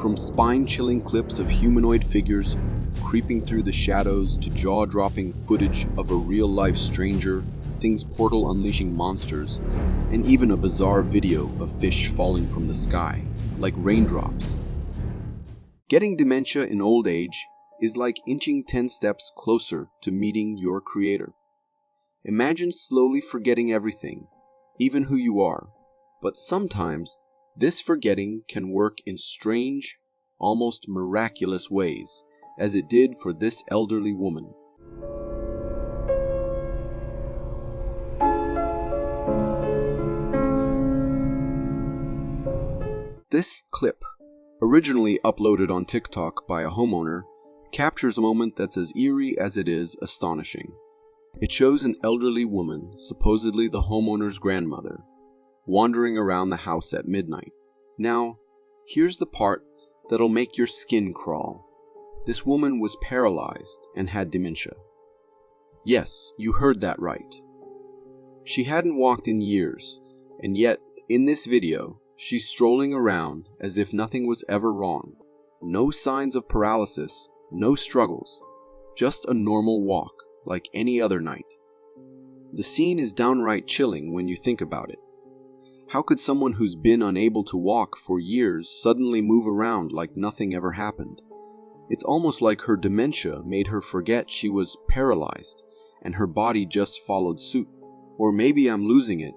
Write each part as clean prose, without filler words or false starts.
From spine-chilling clips of humanoid figures creeping through the shadows to jaw-dropping footage of a real-life stranger, things portal unleashing monsters, and even a bizarre video of fish falling from the sky, like raindrops. Getting dementia in old age is like inching 10 steps closer to meeting your creator. Imagine slowly forgetting everything, even who you are, but sometimes this forgetting can work in strange, almost miraculous ways, as it did for this elderly woman. This clip, originally uploaded on TikTok by a homeowner, captures a moment that's as eerie as it is astonishing. It shows an elderly woman, supposedly the homeowner's grandmother, wandering around the house at midnight. Now, here's the part that'll make your skin crawl. This woman was paralyzed and had dementia. Yes, you heard that right. She hadn't walked in years, and yet, in this video, she's strolling around as if nothing was ever wrong. No signs of paralysis, no struggles, just a normal walk like any other night. The scene is downright chilling when you think about it. How could someone who's been unable to walk for years suddenly move around like nothing ever happened? It's almost like her dementia made her forget she was paralyzed, and her body just followed suit. Or maybe I'm losing it,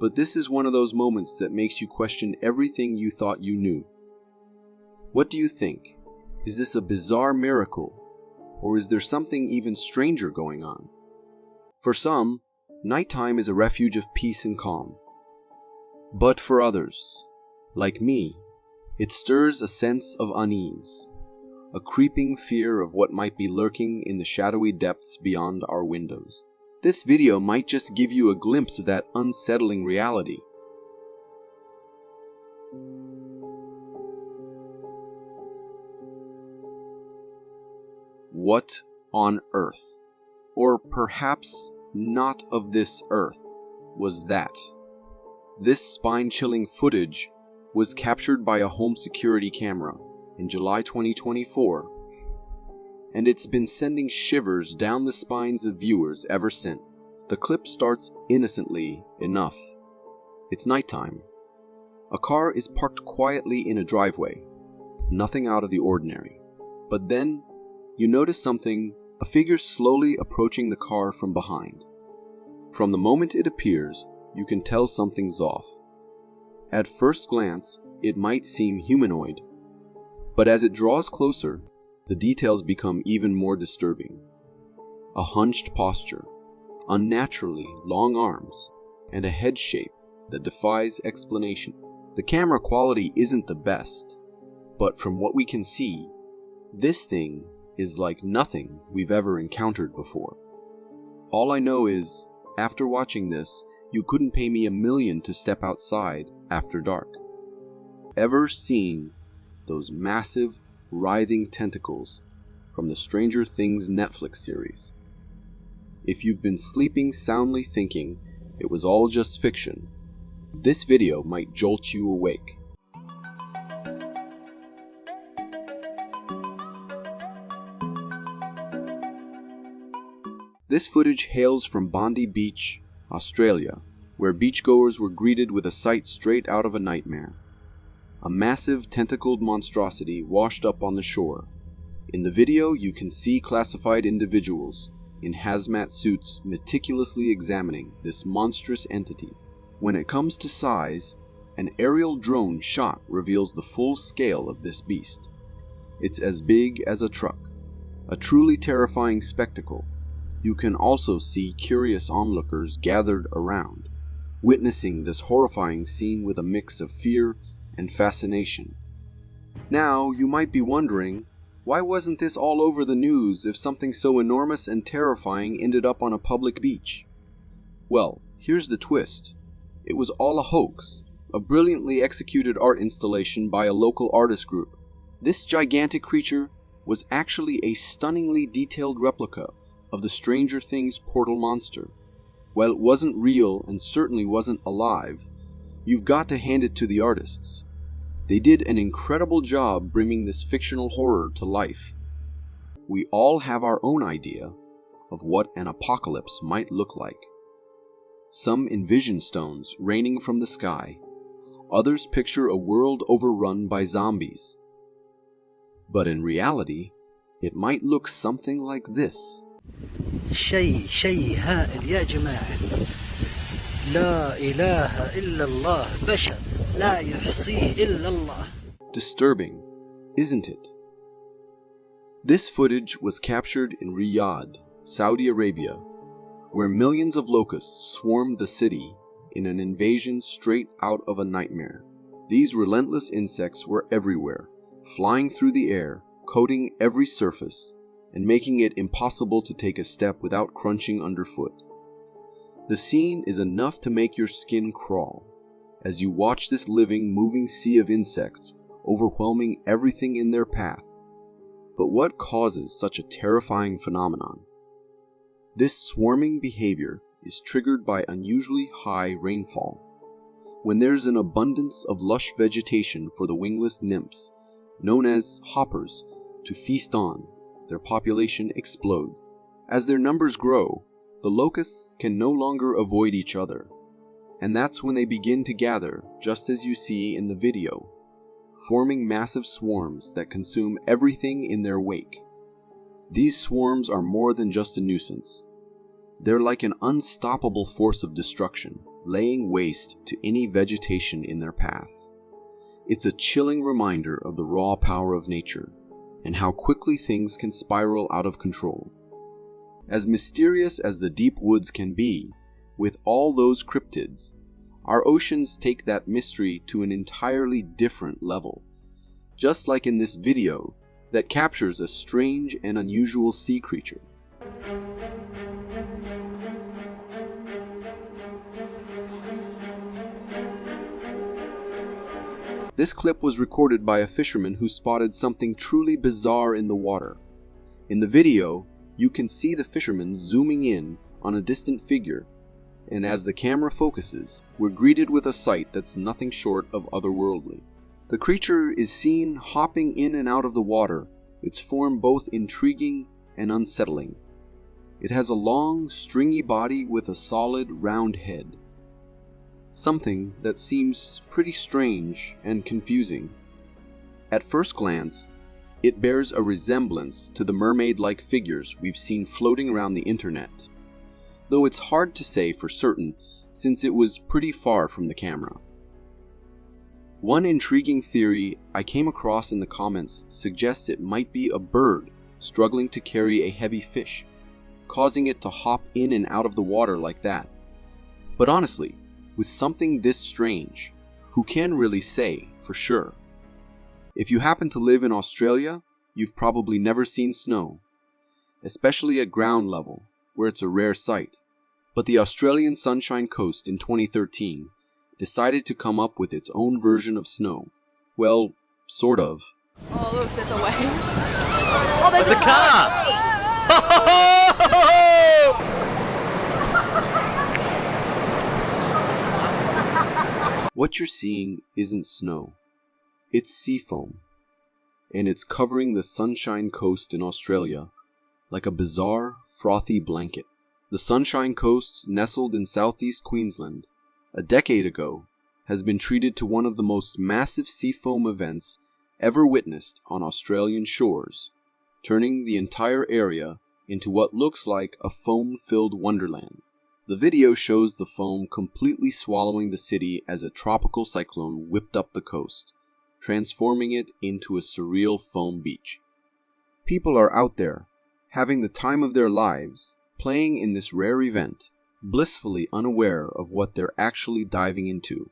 but this is one of those moments that makes you question everything you thought you knew. What do you think? Is this a bizarre miracle? Or is there something even stranger going on? For some, nighttime is a refuge of peace and calm. But for others, like me, it stirs a sense of unease, a creeping fear of what might be lurking in the shadowy depths beyond our windows. This video might just give you a glimpse of that unsettling reality. What on earth, or perhaps not of this earth, was that? This spine-chilling footage was captured by a home security camera in July 2024, and it's been sending shivers down the spines of viewers ever since. The clip starts innocently enough. It's nighttime. A car is parked quietly in a driveway, nothing out of the ordinary. But then, you notice something, a figure slowly approaching the car from behind. From the moment it appears, you can tell something's off. At first glance, it might seem humanoid, but as it draws closer, the details become even more disturbing. A hunched posture, unnaturally long arms, and a head shape that defies explanation. The camera quality isn't the best, but from what we can see, this thing is like nothing we've ever encountered before. All I know is, after watching this, you couldn't pay me $1 million to step outside after dark. Ever seen those massive, writhing tentacles from the Stranger Things Netflix series? If you've been sleeping soundly thinking it was all just fiction, this video might jolt you awake. This footage hails from Bondi Beach, Australia, where beachgoers were greeted with a sight straight out of a nightmare. A massive tentacled monstrosity washed up on the shore. In the video, you can see classified individuals in hazmat suits meticulously examining this monstrous entity. When it comes to size, an aerial drone shot reveals the full scale of this beast. It's as big as a truck, a truly terrifying spectacle. You can also see curious onlookers gathered around, witnessing this horrifying scene with a mix of fear and fascination. Now, you might be wondering, why wasn't this all over the news if something so enormous and terrifying ended up on a public beach? Well, here's the twist. It was all a hoax, a brilliantly executed art installation by a local artist group. This gigantic creature was actually a stunningly detailed replica of the Stranger Things portal monster. While it wasn't real and certainly wasn't alive, you've got to hand it to the artists. They did an incredible job bringing this fictional horror to life. We all have our own idea of what an apocalypse might look like. Some envision stones raining from the sky. Others picture a world overrun by zombies. But in reality, it might look something like this. شيء هائل يا جماعة. لا إله إلا الله بشر لا يحصيه إلا الله. Disturbing, isn't it? This footage was captured in Riyadh, Saudi Arabia, where millions of locusts swarmed the city in an invasion straight out of a nightmare. These relentless insects were everywhere, flying through the air, coating every surface, and making it impossible to take a step without crunching underfoot. The scene is enough to make your skin crawl, as you watch this living, moving sea of insects overwhelming everything in their path. But what causes such a terrifying phenomenon? This swarming behavior is triggered by unusually high rainfall. When there's an abundance of lush vegetation for the wingless nymphs, known as hoppers, to feast on, their population explodes. As their numbers grow, the locusts can no longer avoid each other, and that's when they begin to gather, just as you see in the video, forming massive swarms that consume everything in their wake. These swarms are more than just a nuisance. They're like an unstoppable force of destruction, laying waste to any vegetation in their path. It's a chilling reminder of the raw power of nature, and how quickly things can spiral out of control. As mysterious as the deep woods can be, with all those cryptids, our oceans take that mystery to an entirely different level. Just like in this video that captures a strange and unusual sea creature. This clip was recorded by a fisherman who spotted something truly bizarre in the water. In the video, you can see the fisherman zooming in on a distant figure, and as the camera focuses, we're greeted with a sight that's nothing short of otherworldly. The creature is seen hopping in and out of the water, its form both intriguing and unsettling. It has a long, stringy body with a solid, round head. Something that seems pretty strange and confusing. At first glance, it bears a resemblance to the mermaid-like figures we've seen floating around the internet, though it's hard to say for certain since it was pretty far from the camera. One intriguing theory I came across in the comments suggests it might be a bird struggling to carry a heavy fish, causing it to hop in and out of the water like that. But honestly, with something this strange, who can really say for sure? If you happen to live in Australia, you've probably never seen snow, especially at ground level, where it's a rare sight. But the Australian Sunshine Coast in 2013 decided to come up with its own version of snow. Well, sort of. Oh look, there's a wave. Oh, there's a car! What you're seeing isn't snow. It's seafoam, and it's covering the Sunshine Coast in Australia like a bizarre, frothy blanket. The Sunshine Coast, nestled in southeast Queensland, a decade ago, has been treated to one of the most massive seafoam events ever witnessed on Australian shores, turning the entire area into what looks like a foam-filled wonderland. The video shows the foam completely swallowing the city as a tropical cyclone whipped up the coast, transforming it into a surreal foam beach. People are out there, having the time of their lives, playing in this rare event, blissfully unaware of what they're actually diving into.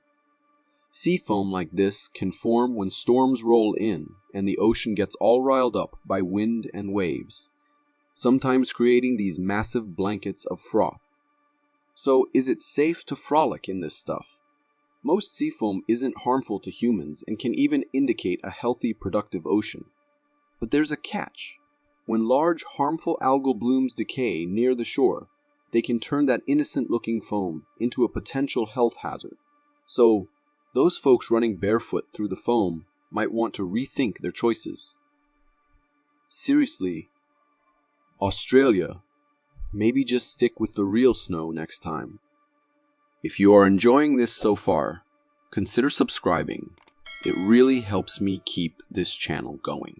Seafoam like this can form when storms roll in and the ocean gets all riled up by wind and waves, sometimes creating these massive blankets of froth. So is it safe to frolic in this stuff? Most seafoam isn't harmful to humans and can even indicate a healthy, productive ocean. But there's a catch. When large, harmful algal blooms decay near the shore, they can turn that innocent-looking foam into a potential health hazard. So, those folks running barefoot through the foam might want to rethink their choices. Seriously, Australia, maybe just stick with the real snow next time. If you are enjoying this so far, consider subscribing. It really helps me keep this channel going.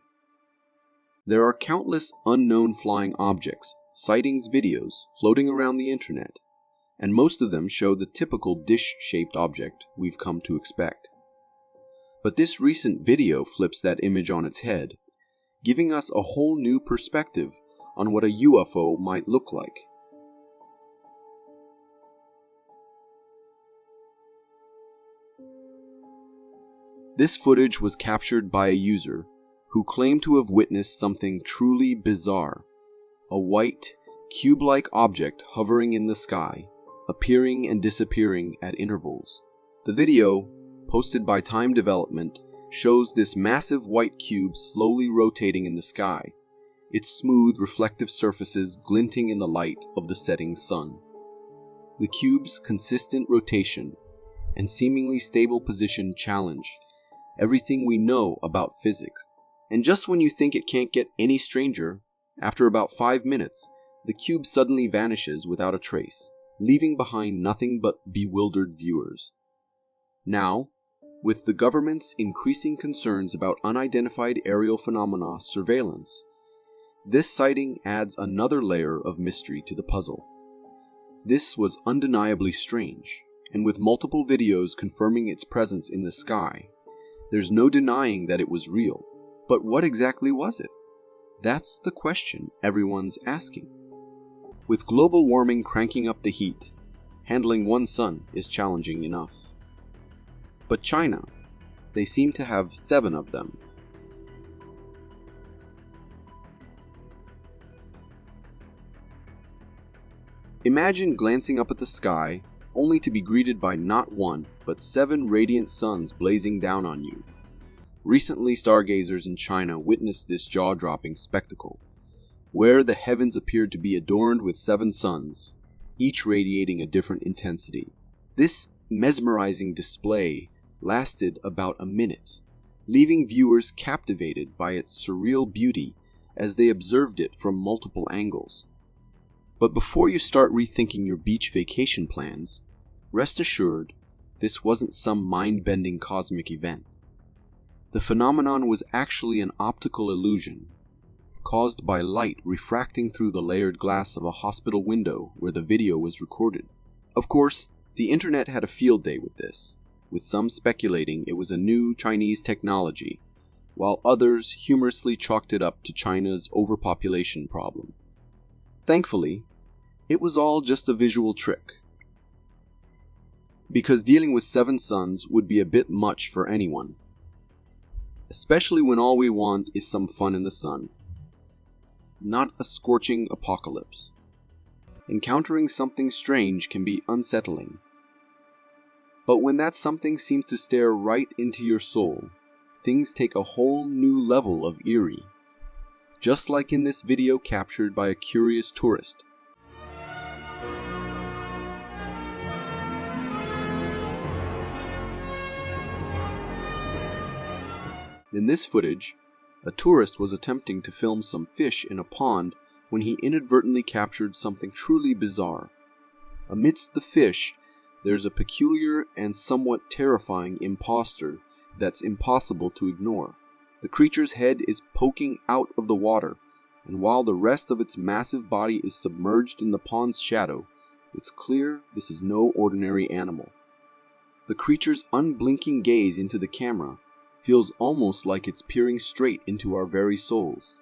There are countless unknown flying objects, sightings videos floating around the internet, and most of them show the typical dish-shaped object we've come to expect. But this recent video flips that image on its head, giving us a whole new perspective on what a UFO might look like. This footage was captured by a user who claimed to have witnessed something truly bizarre. A white, cube-like object hovering in the sky, appearing and disappearing at intervals. The video, posted by Time Development, shows this massive white cube slowly rotating in the sky, its smooth, reflective surfaces glinting in the light of the setting sun. The cube's consistent rotation and seemingly stable position challenge everything we know about physics. And just when you think it can't get any stranger, after about 5 minutes, the cube suddenly vanishes without a trace, leaving behind nothing but bewildered viewers. Now, with the government's increasing concerns about unidentified aerial phenomena surveillance, this sighting adds another layer of mystery to the puzzle. This was undeniably strange, and with multiple videos confirming its presence in the sky, there's no denying that it was real. But what exactly was it? That's the question everyone's asking. With global warming cranking up the heat, handling one sun is challenging enough. But China, they seem to have 7 of them. Imagine glancing up at the sky only to be greeted by not 1, but 7 radiant suns blazing down on you. Recently, stargazers in China witnessed this jaw-dropping spectacle, where the heavens appeared to be adorned with 7 suns, each radiating a different intensity. This mesmerizing display lasted about a minute, leaving viewers captivated by its surreal beauty as they observed it from multiple angles. But before you start rethinking your beach vacation plans, rest assured this wasn't some mind-bending cosmic event. The phenomenon was actually an optical illusion, caused by light refracting through the layered glass of a hospital window where the video was recorded. Of course, the internet had a field day with this, with some speculating it was a new Chinese technology, while others humorously chalked it up to China's overpopulation problem. Thankfully, it was all just a visual trick, because dealing with 7 suns would be a bit much for anyone, especially when all we want is some fun in the sun, not a scorching apocalypse. Encountering something strange can be unsettling, but when that something seems to stare right into your soul, things take a whole new level of eerie, just like in this video captured by a curious tourist. In this footage, a tourist was attempting to film some fish in a pond when he inadvertently captured something truly bizarre. Amidst the fish, there's a peculiar and somewhat terrifying imposter that's impossible to ignore. The creature's head is poking out of the water, and while the rest of its massive body is submerged in the pond's shadow, it's clear this is no ordinary animal. The creature's unblinking gaze into the camera feels almost like it's peering straight into our very souls.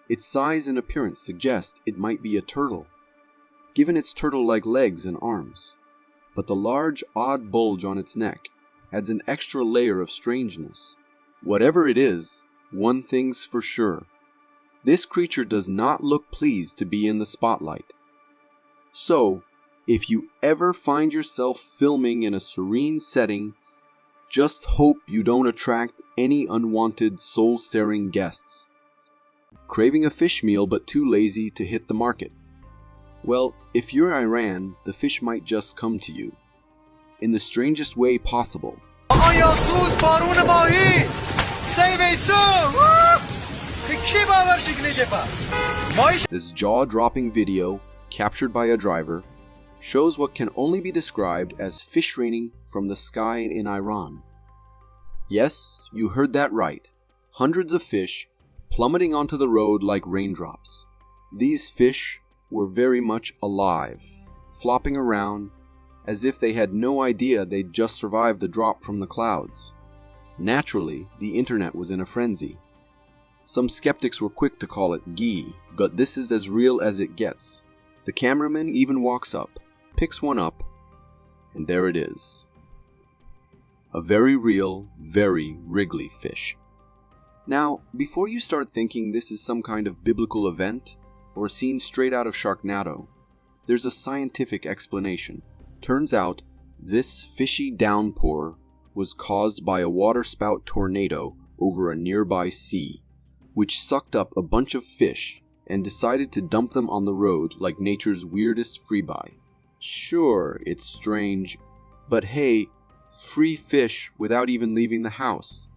Its size and appearance suggest it might be a turtle, given its turtle-like legs and arms. But the large, odd bulge on its neck adds an extra layer of strangeness. Whatever it is, one thing's for sure. This creature does not look pleased to be in the spotlight. So, if you ever find yourself filming in a serene setting, just hope you don't attract any unwanted, soul-staring guests. Craving a fish meal but too lazy to hit the market? Well, if you're Iran, the fish might just come to you, in the strangest way possible, This jaw-dropping video, captured by a driver, shows what can only be described as fish raining from the sky in Iran. Yes, you heard that right. Hundreds of fish plummeting onto the road like raindrops. These fish were very much alive, flopping around as if they had no idea they'd just survived the drop from the clouds. Naturally, the internet was in a frenzy. Some skeptics were quick to call it ghee, but this is as real as it gets. The cameraman even walks up, picks one up, and there it is. A very real, very wriggly fish. Now, before you start thinking this is some kind of biblical event, or a scene straight out of Sharknado, there's a scientific explanation. Turns out, this fishy downpour was caused by a waterspout tornado over a nearby sea, which sucked up a bunch of fish and decided to dump them on the road like nature's weirdest freebuy. Sure, it's strange, but hey, free fish without even leaving the house.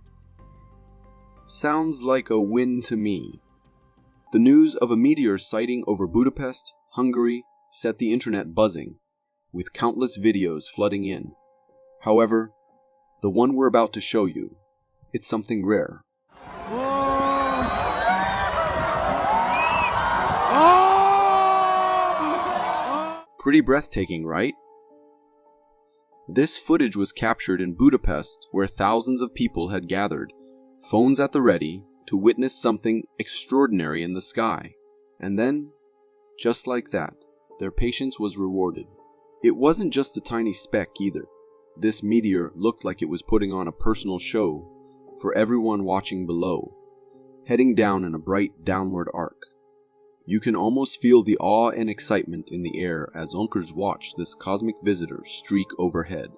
Sounds like a win to me. The news of a meteor sighting over Budapest, Hungary, set the internet buzzing, with countless videos flooding in. However, the one we're about to show you, it's something rare. Pretty breathtaking, right? This footage was captured in Budapest, where thousands of people had gathered, phones at the ready, to witness something extraordinary in the sky. And then, just like that, their patience was rewarded. It wasn't just a tiny speck either. This meteor looked like it was putting on a personal show for everyone watching below, heading down in a bright downward arc. You can almost feel the awe and excitement in the air as onkers watch this cosmic visitor streak overhead.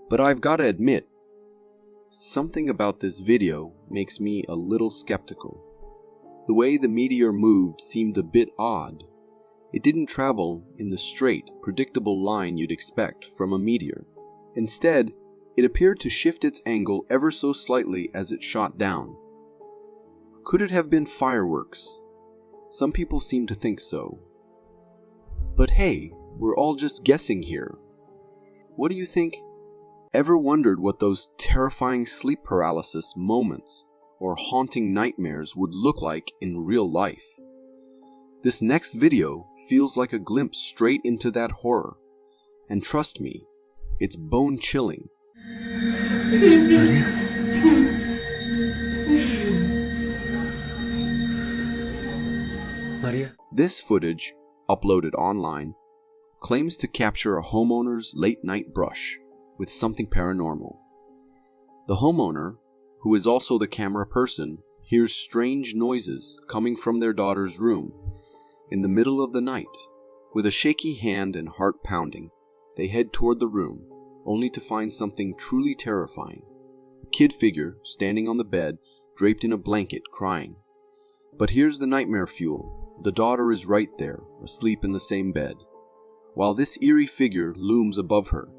But I've got to admit, something about this video makes me a little skeptical. The way the meteor moved seemed a bit odd. It didn't travel in the straight, predictable line you'd expect from a meteor. Instead, it appeared to shift its angle ever so slightly as it shot down. Could it have been fireworks? Some people seem to think so. But hey, we're all just guessing here. What do you think? Ever wondered what those terrifying sleep paralysis moments or haunting nightmares would look like in real life? This next video feels like a glimpse straight into that horror. And trust me, it's bone-chilling. Maria? This footage, uploaded online, claims to capture a homeowner's late-night brush with something paranormal. The homeowner, who is also the camera person, hears strange noises coming from their daughter's room in the middle of the night. With a shaky hand and heart pounding, they head toward the room, only to find something truly terrifying. A kid figure standing on the bed, draped in a blanket, crying. But here's the nightmare fuel. The daughter is right there, asleep in the same bed, while this eerie figure looms above her.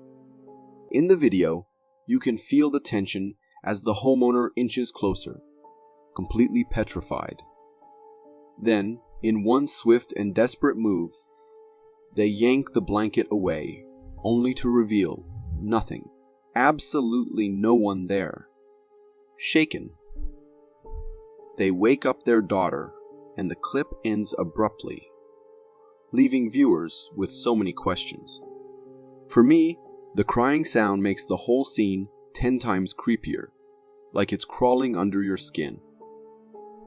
In the video, you can feel the tension as the homeowner inches closer, completely petrified. Then, in one swift and desperate move, they yank the blanket away, only to reveal nothing, absolutely no one there. Shaken, they wake up their daughter, and the clip ends abruptly, leaving viewers with so many questions. For me, the crying sound makes the whole scene 10 times creepier, like it's crawling under your skin.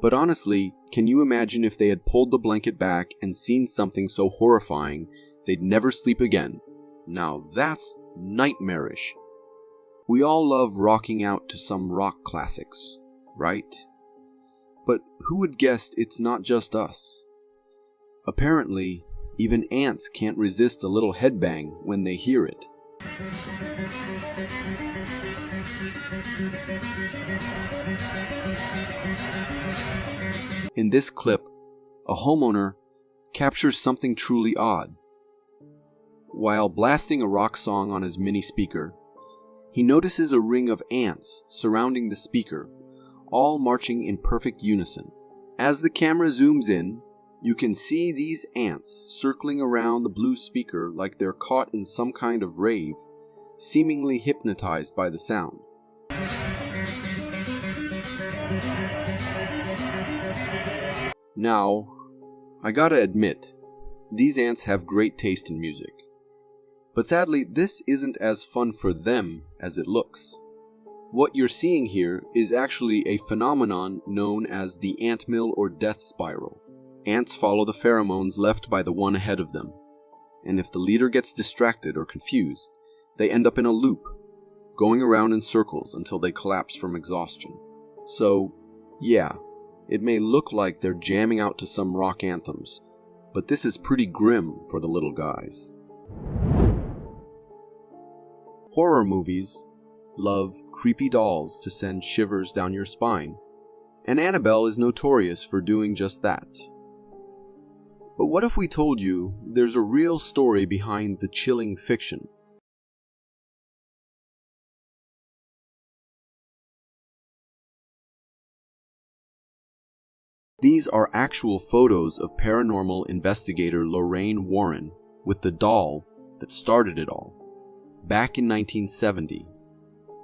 But honestly, can you imagine if they had pulled the blanket back and seen something so horrifying they'd never sleep again? Now that's nightmarish. We all love rocking out to some rock classics, right? But who would guess it's not just us? Apparently, even ants can't resist a little headbang when they hear it. In this clip, a homeowner captures something truly odd. While blasting a rock song on his mini speaker, he notices a ring of ants surrounding the speaker, all marching in perfect unison. As the camera zooms in, you can see these ants circling around the blue speaker like they're caught in some kind of rave, seemingly hypnotized by the sound. Now, I gotta admit, these ants have great taste in music. But sadly, this isn't as fun for them as it looks. What you're seeing here is actually a phenomenon known as the ant mill or death spiral. Ants follow the pheromones left by the one ahead of them, and if the leader gets distracted or confused, they end up in a loop, going around in circles until they collapse from exhaustion. So, yeah, it may look like they're jamming out to some rock anthems, but this is pretty grim for the little guys. Horror movies love creepy dolls to send shivers down your spine, and Annabelle is notorious for doing just that. But what if we told you there's a real story behind the chilling fiction? These are actual photos of paranormal investigator Lorraine Warren with the doll that started it all. Back in 1970,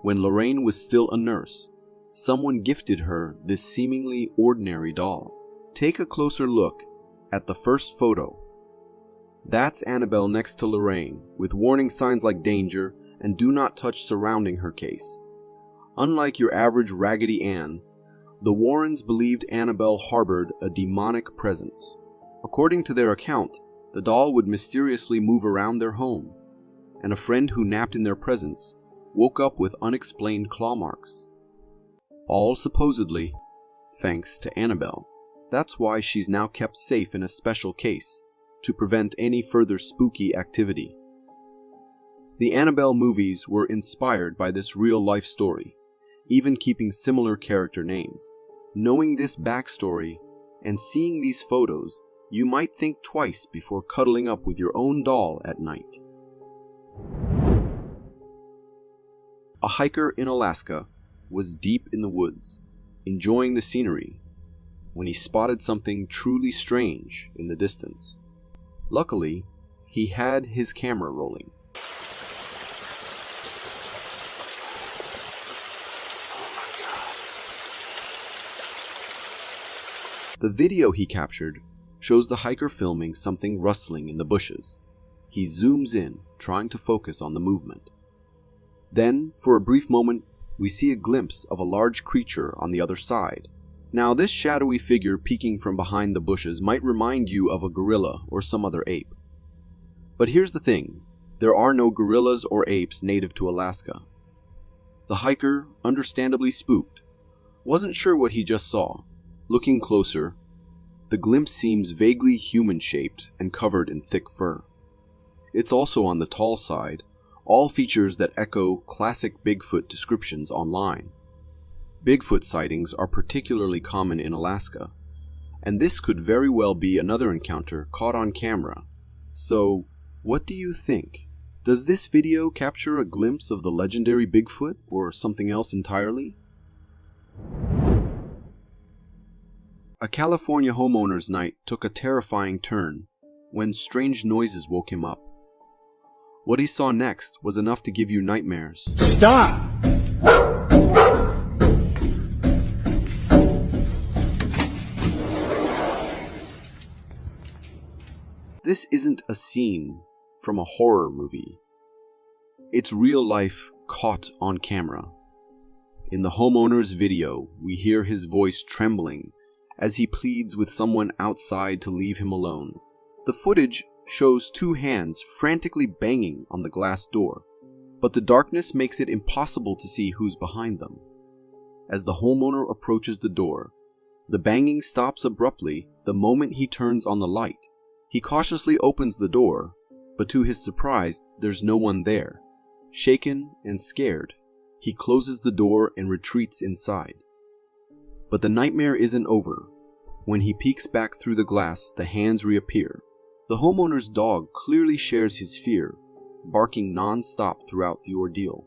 when Lorraine was still a nurse, someone gifted her this seemingly ordinary doll. Take a closer look at the first photo. That's Annabelle next to Lorraine, with warning signs like danger and do not touch surrounding her case. Unlike your average Raggedy Ann, the Warrens believed Annabelle harbored a demonic presence. According to their account, the doll would mysteriously move around their home, and a friend who napped in their presence woke up with unexplained claw marks. All supposedly thanks to Annabelle. That's why she's now kept safe in a special case, to prevent any further spooky activity. The Annabelle movies were inspired by this real-life story, even keeping similar character names. Knowing this backstory and seeing these photos, you might think twice before cuddling up with your own doll at night. A hiker in Alaska was deep in the woods, enjoying the scenery, when he spotted something truly strange in the distance. Luckily, he had his camera rolling. The video he captured shows the hiker filming something rustling in the bushes. He zooms in, trying to focus on the movement. Then, for a brief moment, we see a glimpse of a large creature on the other side. Now, this shadowy figure peeking from behind the bushes might remind you of a gorilla or some other ape. But here's the thing, there are no gorillas or apes native to Alaska. The hiker, understandably spooked, wasn't sure what he just saw. Looking closer, the glimpse seems vaguely human-shaped and covered in thick fur. It's also on the tall side, all features that echo classic Bigfoot descriptions online. Bigfoot sightings are particularly common in Alaska, and this could very well be another encounter caught on camera. So, what do you think? Does this video capture a glimpse of the legendary Bigfoot or something else entirely? A California homeowner's night took a terrifying turn when strange noises woke him up. What he saw next was enough to give you nightmares. Stop! This isn't a scene from a horror movie. It's real life caught on camera. In the homeowner's video, we hear his voice trembling as he pleads with someone outside to leave him alone. The footage shows two hands frantically banging on the glass door, but the darkness makes it impossible to see who's behind them. As the homeowner approaches the door, the banging stops abruptly the moment he turns on the light. He cautiously opens the door, but to his surprise, there's no one there. Shaken and scared, he closes the door and retreats inside. But the nightmare isn't over. When he peeks back through the glass, the hands reappear. The homeowner's dog clearly shares his fear, barking non-stop throughout the ordeal.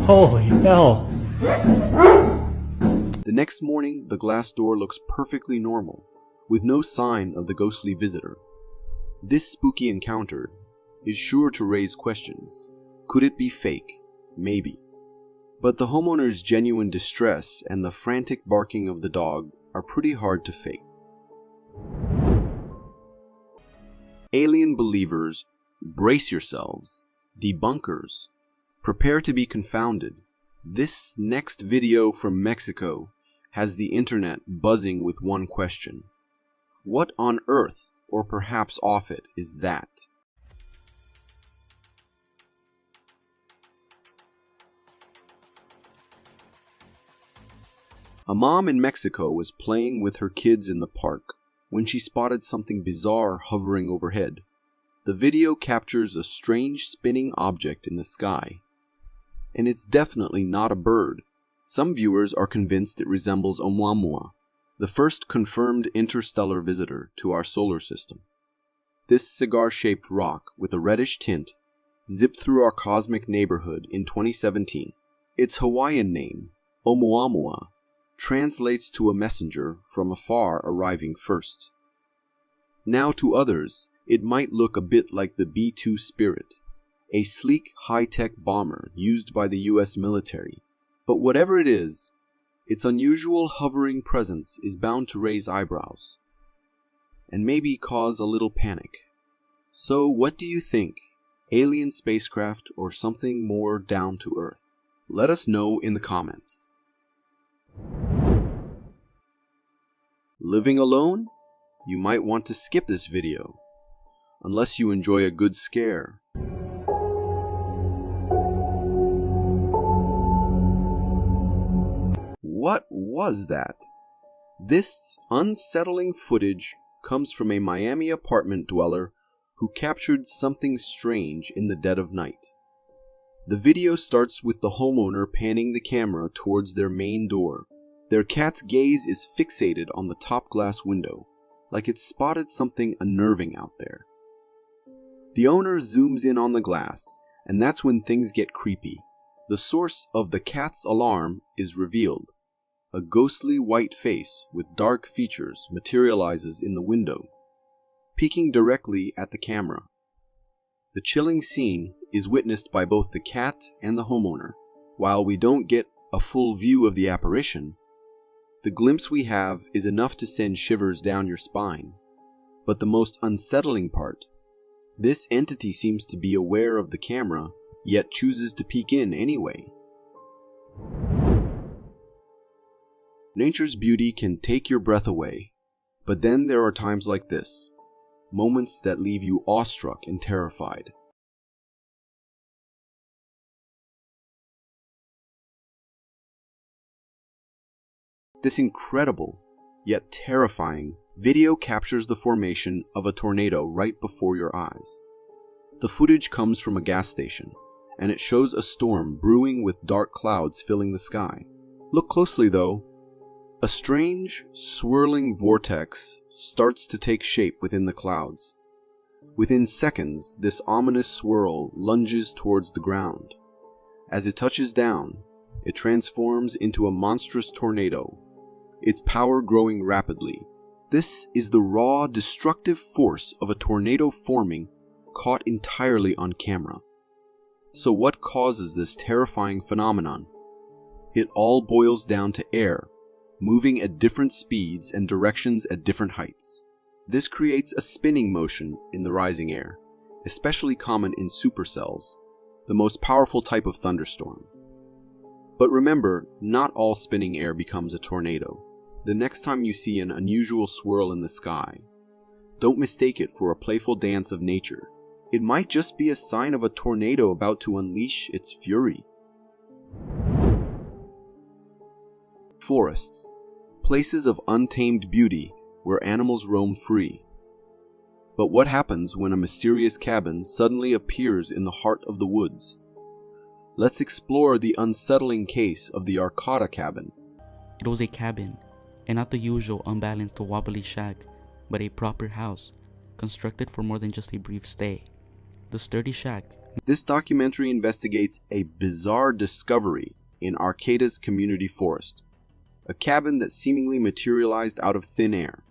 Holy hell! The next morning, the glass door looks perfectly normal, with no sign of the ghostly visitor. This spooky encounter is sure to raise questions. Could it be fake? Maybe. But the homeowner's genuine distress and the frantic barking of the dog are pretty hard to fake. Alien believers, brace yourselves. Debunkers, prepare to be confounded. This next video from Mexico has the internet buzzing with one question. What on earth, or perhaps off it, is that? A mom in Mexico was playing with her kids in the park when she spotted something bizarre hovering overhead. The video captures a strange spinning object in the sky. And it's definitely not a bird. Some viewers are convinced it resembles Oumuamua, the first confirmed interstellar visitor to our solar system. This cigar-shaped rock with a reddish tint zipped through our cosmic neighborhood in 2017. Its Hawaiian name, Oumuamua, translates to a messenger from afar arriving first. Now to others, it might look a bit like the B-2 Spirit, a sleek high-tech bomber used by the US military. But whatever it is, its unusual hovering presence is bound to raise eyebrows, and maybe cause a little panic. So what do you think? Alien spacecraft or something more down to Earth? Let us know in the comments. Living alone? You might want to skip this video, unless you enjoy a good scare. What was that? This unsettling footage comes from a Miami apartment dweller who captured something strange in the dead of night. The video starts with the homeowner panning the camera towards their main door. Their cat's gaze is fixated on the top glass window, like it's spotted something unnerving out there. The owner zooms in on the glass, and that's when things get creepy. The source of the cat's alarm is revealed. A ghostly white face with dark features materializes in the window, peeking directly at the camera. The chilling scene is witnessed by both the cat and the homeowner. While we don't get a full view of the apparition, the glimpse we have is enough to send shivers down your spine. But the most unsettling part, this entity seems to be aware of the camera, yet chooses to peek in anyway. Nature's beauty can take your breath away, but then there are times like this, moments that leave you awestruck and terrified. This incredible, yet terrifying, video captures the formation of a tornado right before your eyes. The footage comes from a gas station, and it shows a storm brewing with dark clouds filling the sky. Look closely though. A strange, swirling vortex starts to take shape within the clouds. Within seconds, this ominous swirl lunges towards the ground. As it touches down, it transforms into a monstrous tornado, its power growing rapidly. This is the raw, destructive force of a tornado forming, caught entirely on camera. So what causes this terrifying phenomenon? It all boils down to air, moving at different speeds and directions at different heights. This creates a spinning motion in the rising air, especially common in supercells, the most powerful type of thunderstorm. But remember, not all spinning air becomes a tornado. The next time you see an unusual swirl in the sky, don't mistake it for a playful dance of nature. It might just be a sign of a tornado about to unleash its fury. Forests, places of untamed beauty where animals roam free. But what happens when a mysterious cabin suddenly appears in the heart of the woods? Let's explore the unsettling case of the Arcata cabin. It was a cabin and not the usual unbalanced wobbly shack, but a proper house, constructed for more than just a brief stay. The sturdy shack. This documentary investigates a bizarre discovery in Arcata's community forest, a cabin that seemingly materialized out of thin air.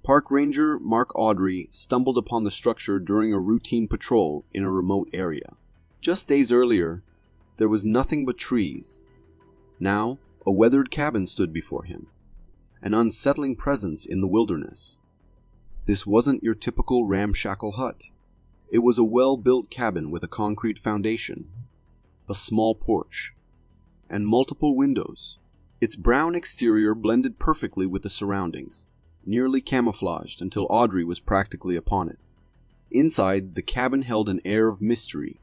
Park Ranger Mark Audrey stumbled upon the structure during a routine patrol in a remote area. Just days earlier, there was nothing but trees. Now, a weathered cabin stood before him, an unsettling presence in the wilderness. This wasn't your typical ramshackle hut. It was a well-built cabin with a concrete foundation, a small porch, and multiple windows. Its brown exterior blended perfectly with the surroundings, nearly camouflaged until Audrey was practically upon it. Inside, the cabin held an air of mystery.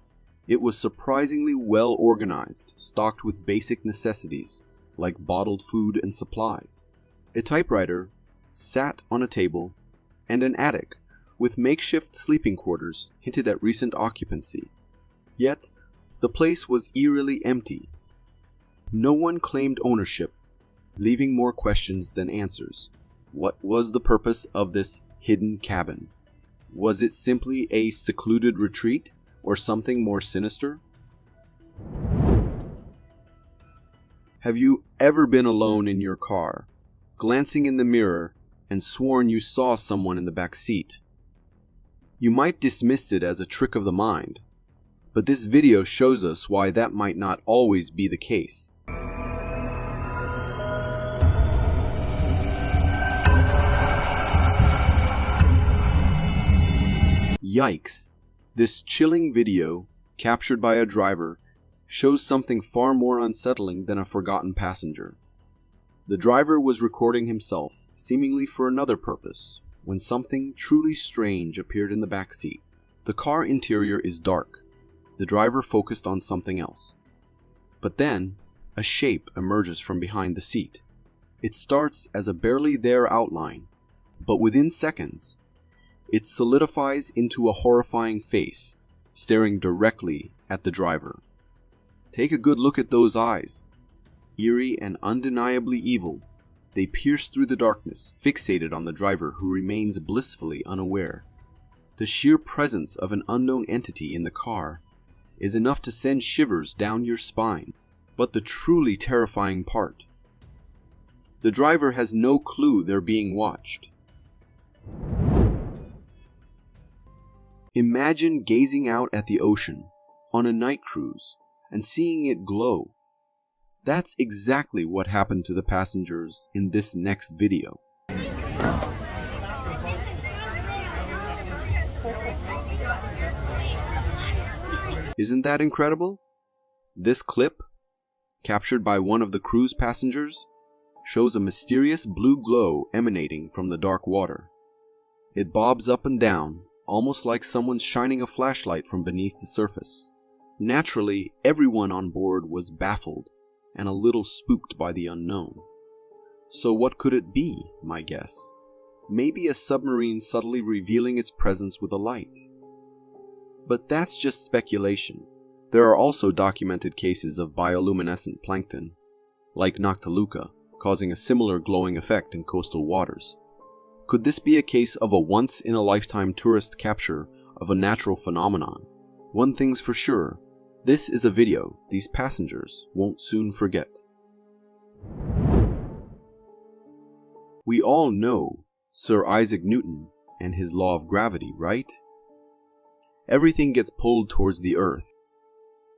It was surprisingly well organized, stocked with basic necessities, like bottled food and supplies. A typewriter sat on a table, and an attic, with makeshift sleeping quarters, hinted at recent occupancy. Yet, the place was eerily empty. No one claimed ownership, leaving more questions than answers. What was the purpose of this hidden cabin? Was it simply a secluded retreat, or something more sinister? Have you ever been alone in your car, glancing in the mirror, and sworn you saw someone in the back seat? You might dismiss it as a trick of the mind, but this video shows us why that might not always be the case. Yikes! This chilling video, captured by a driver, shows something far more unsettling than a forgotten passenger. The driver was recording himself, seemingly for another purpose, when something truly strange appeared in the backseat. The car interior is dark. The driver focused on something else. But then, a shape emerges from behind the seat. It starts as a barely there outline, but within seconds, it solidifies into a horrifying face, staring directly at the driver. Take a good look at those eyes. Eerie and undeniably evil, they pierce through the darkness, fixated on the driver who remains blissfully unaware. The sheer presence of an unknown entity in the car is enough to send shivers down your spine. But the truly terrifying part, the driver has no clue they're being watched. Imagine gazing out at the ocean on a night cruise and seeing it glow. That's exactly what happened to the passengers in this next video. Isn't that incredible? This clip, captured by one of the cruise passengers, shows a mysterious blue glow emanating from the dark water. It bobs up and down, almost like someone's shining a flashlight from beneath the surface. Naturally, everyone on board was baffled and a little spooked by the unknown. So what could it be, my guess? Maybe a submarine subtly revealing its presence with a light. But that's just speculation. There are also documented cases of bioluminescent plankton, like Noctiluca, causing a similar glowing effect in coastal waters. Could this be a case of a once-in-a-lifetime tourist capture of a natural phenomenon? One thing's for sure, this is a video these passengers won't soon forget. We all know Sir Isaac Newton and his law of gravity, right? Everything gets pulled towards the earth.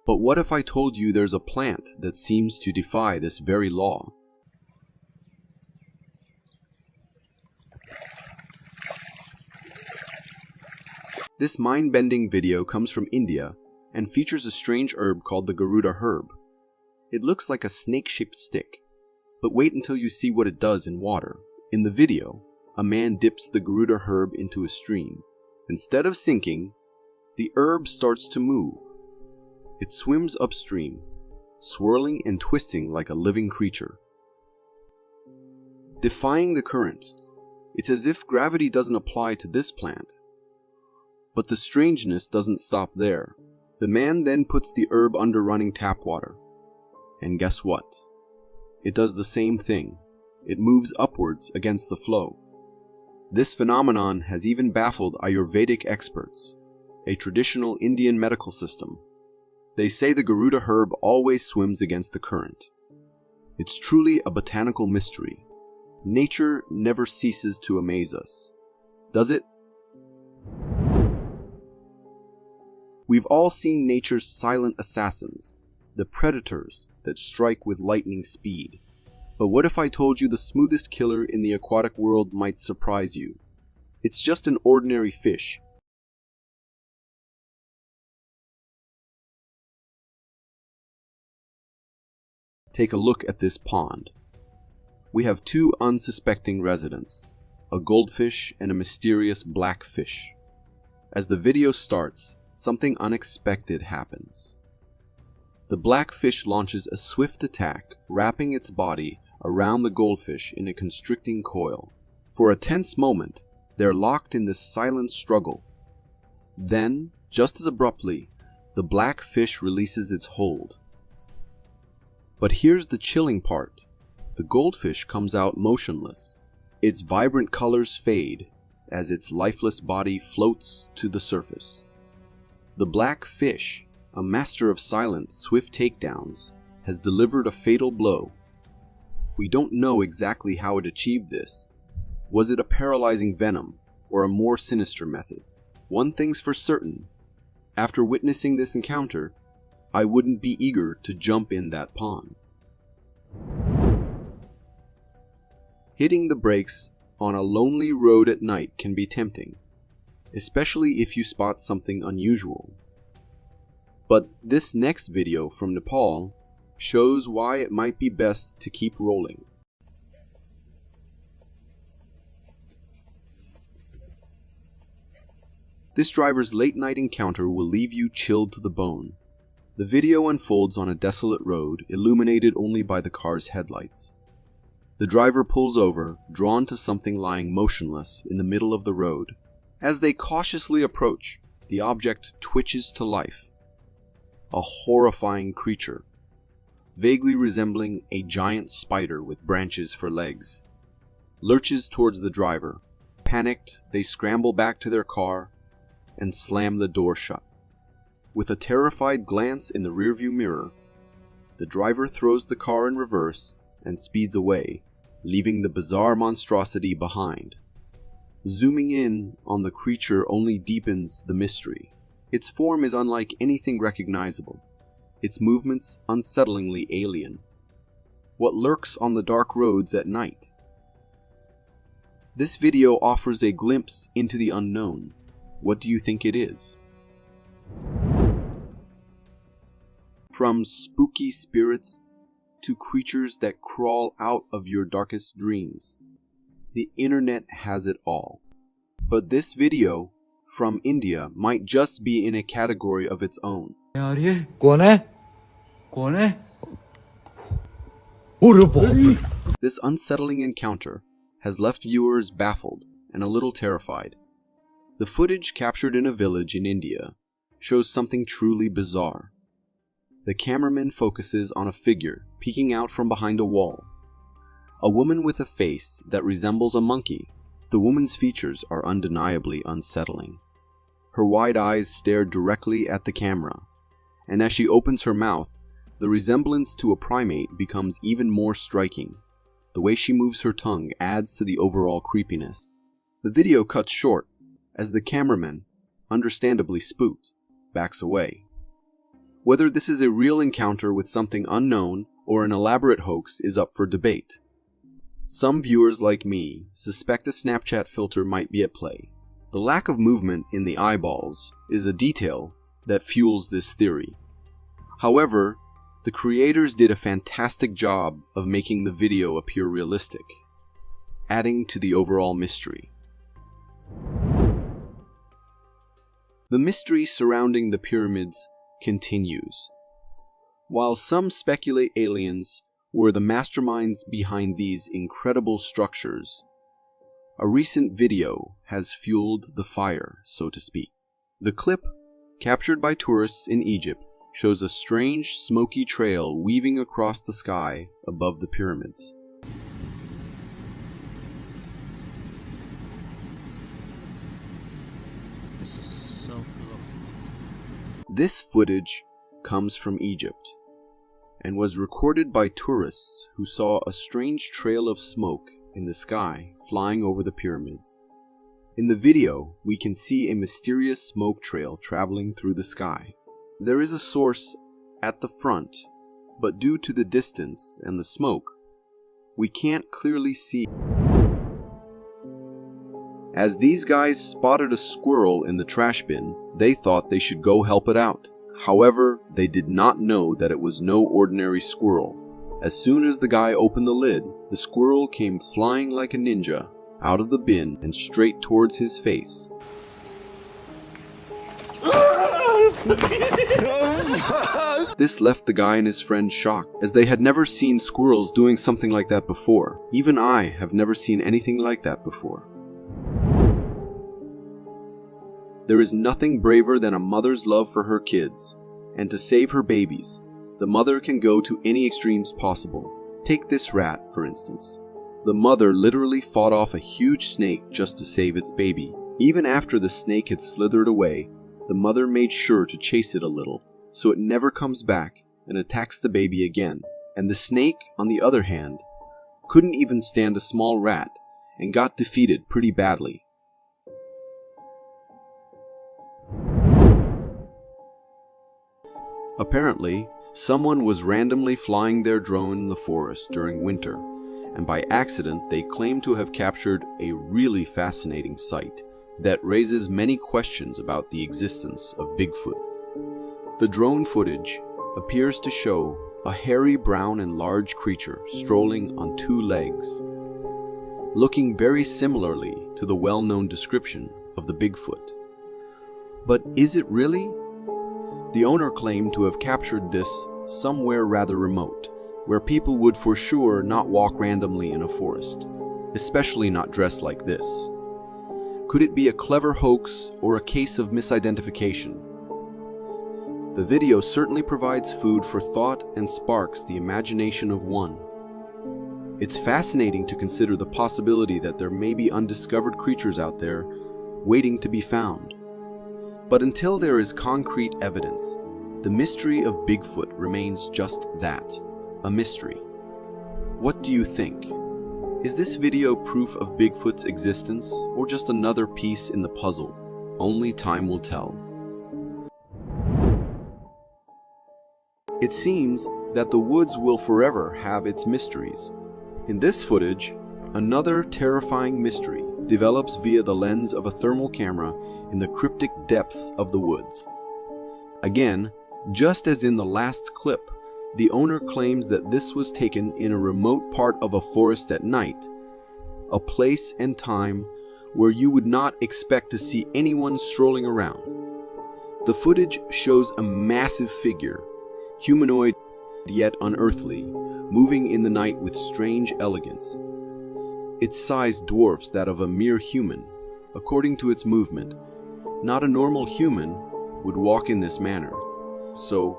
But what if I told you there's a plant that seems to defy this very law? This mind-bending video comes from India and features a strange herb called the Garuda herb. It looks like a snake-shaped stick, but wait until you see what it does in water. In the video, a man dips the Garuda herb into a stream. Instead of sinking, the herb starts to move. It swims upstream, swirling and twisting like a living creature. Defying the current, it's as if gravity doesn't apply to this plant. But the strangeness doesn't stop there. The man then puts the herb under running tap water. And guess what? It does the same thing. it moves upwards against the flow. This phenomenon has even baffled Ayurvedic experts, a traditional Indian medical system. They say the Garuda herb always swims against the current. It's truly a botanical mystery. Nature never ceases to amaze us, does it? We've all seen nature's silent assassins, the predators that strike with lightning speed. But what if I told you the smoothest killer in the aquatic world might surprise you? It's just an ordinary fish. Take a look at this pond. We have two unsuspecting residents, a goldfish and a mysterious black fish. As the video starts, something unexpected happens. The black fish launches a swift attack, wrapping its body around the goldfish in a constricting coil. For a tense moment, they're locked in this silent struggle. Then, just as abruptly, the black fish releases its hold. But here's the chilling part. The goldfish comes out motionless. Its vibrant colors fade as its lifeless body floats to the surface. The black fish, a master of silent, swift takedowns, has delivered a fatal blow. We don't know exactly how it achieved this. Was it a paralyzing venom or a more sinister method? One thing's for certain. After witnessing this encounter, I wouldn't be eager to jump in that pond. Hitting the brakes on a lonely road at night can be tempting, especially if you spot something unusual. But this next video from Nepal shows why it might be best to keep rolling. This driver's late-night encounter will leave you chilled to the bone. The video unfolds on a desolate road, illuminated only by the car's headlights. The driver pulls over, drawn to something lying motionless in the middle of the road. As they cautiously approach, the object twitches to life. A horrifying creature, vaguely resembling a giant spider with branches for legs, lurches towards the driver. Panicked, they scramble back to their car and slam the door shut. With a terrified glance in the rearview mirror, the driver throws the car in reverse and speeds away, leaving the bizarre monstrosity behind. Zooming in on the creature only deepens the mystery. Its form is unlike anything recognizable, its movements unsettlingly alien. What lurks on the dark roads at night? This video offers a glimpse into the unknown. What do you think it is? From spooky spirits to creatures that crawl out of your darkest dreams, the internet has it all. But this video from India might just be in a category of its own. This unsettling encounter has left viewers baffled and a little terrified. The footage captured in a village in India shows something truly bizarre. The cameraman focuses on a figure peeking out from behind a wall. A woman with a face that resembles a monkey. The woman's features are undeniably unsettling. Her wide eyes stare directly at the camera, and as she opens her mouth, the resemblance to a primate becomes even more striking. The way she moves her tongue adds to the overall creepiness. The video cuts short as the cameraman, understandably spooked, backs away. Whether this is a real encounter with something unknown or an elaborate hoax is up for debate. Some viewers like me suspect a Snapchat filter might be at play. The lack of movement in the eyeballs is a detail that fuels this theory. However, the creators did a fantastic job of making the video appear realistic, adding to the overall mystery. The mystery surrounding the pyramids continues. While some speculate aliens were the masterminds behind these incredible structures, a recent video has fueled the fire, so to speak. The clip, captured by tourists in Egypt, shows a strange, smoky trail weaving across the sky above the pyramids. This footage comes from Egypt and was recorded by tourists who saw a strange trail of smoke in the sky flying over the pyramids. In the video, we can see a mysterious smoke trail traveling through the sky. There is a source at the front, but due to the distance and the smoke, we can't clearly see. As these guys spotted a squirrel in the trash bin, they thought they should go help it out. However, they did not know that it was no ordinary squirrel. As soon as the guy opened the lid, the squirrel came flying like a ninja out of the bin and straight towards his face. This left the guy and his friend shocked, as they had never seen squirrels doing something like that before. Even I have never seen anything like that before. There is nothing braver than a mother's love for her kids, and to save her babies, the mother can go to any extremes possible. Take this rat, for instance. The mother literally fought off a huge snake just to save its baby. Even after the snake had slithered away, the mother made sure to chase it a little, so it never comes back and attacks the baby again. And the snake, on the other hand, couldn't even stand a small rat and got defeated pretty badly. Apparently, someone was randomly flying their drone in the forest during winter, and by accident they claim to have captured a really fascinating sight that raises many questions about the existence of Bigfoot. The drone footage appears to show a hairy brown and large creature strolling on two legs, looking very similarly to the well-known description of the Bigfoot. But is it really? The owner claimed to have captured this somewhere rather remote, where people would for sure not walk randomly in a forest, especially not dressed like this. Could it be a clever hoax or a case of misidentification? The video certainly provides food for thought and sparks the imagination of one. It's fascinating to consider the possibility that there may be undiscovered creatures out there waiting to be found. But until there is concrete evidence, the mystery of Bigfoot remains just that, a mystery. What do you think? Is this video proof of Bigfoot's existence, or just another piece in the puzzle? Only time will tell. It seems that the woods will forever have its mysteries. In this footage, another terrifying mystery develops via the lens of a thermal camera in the cryptic depths of the woods. Again, just as in the last clip, the owner claims that this was taken in a remote part of a forest at night, a place and time where you would not expect to see anyone strolling around. The footage shows a massive figure, humanoid yet unearthly, moving in the night with strange elegance. Its size dwarfs that of a mere human, according to its movement. Not a normal human would walk in this manner. So,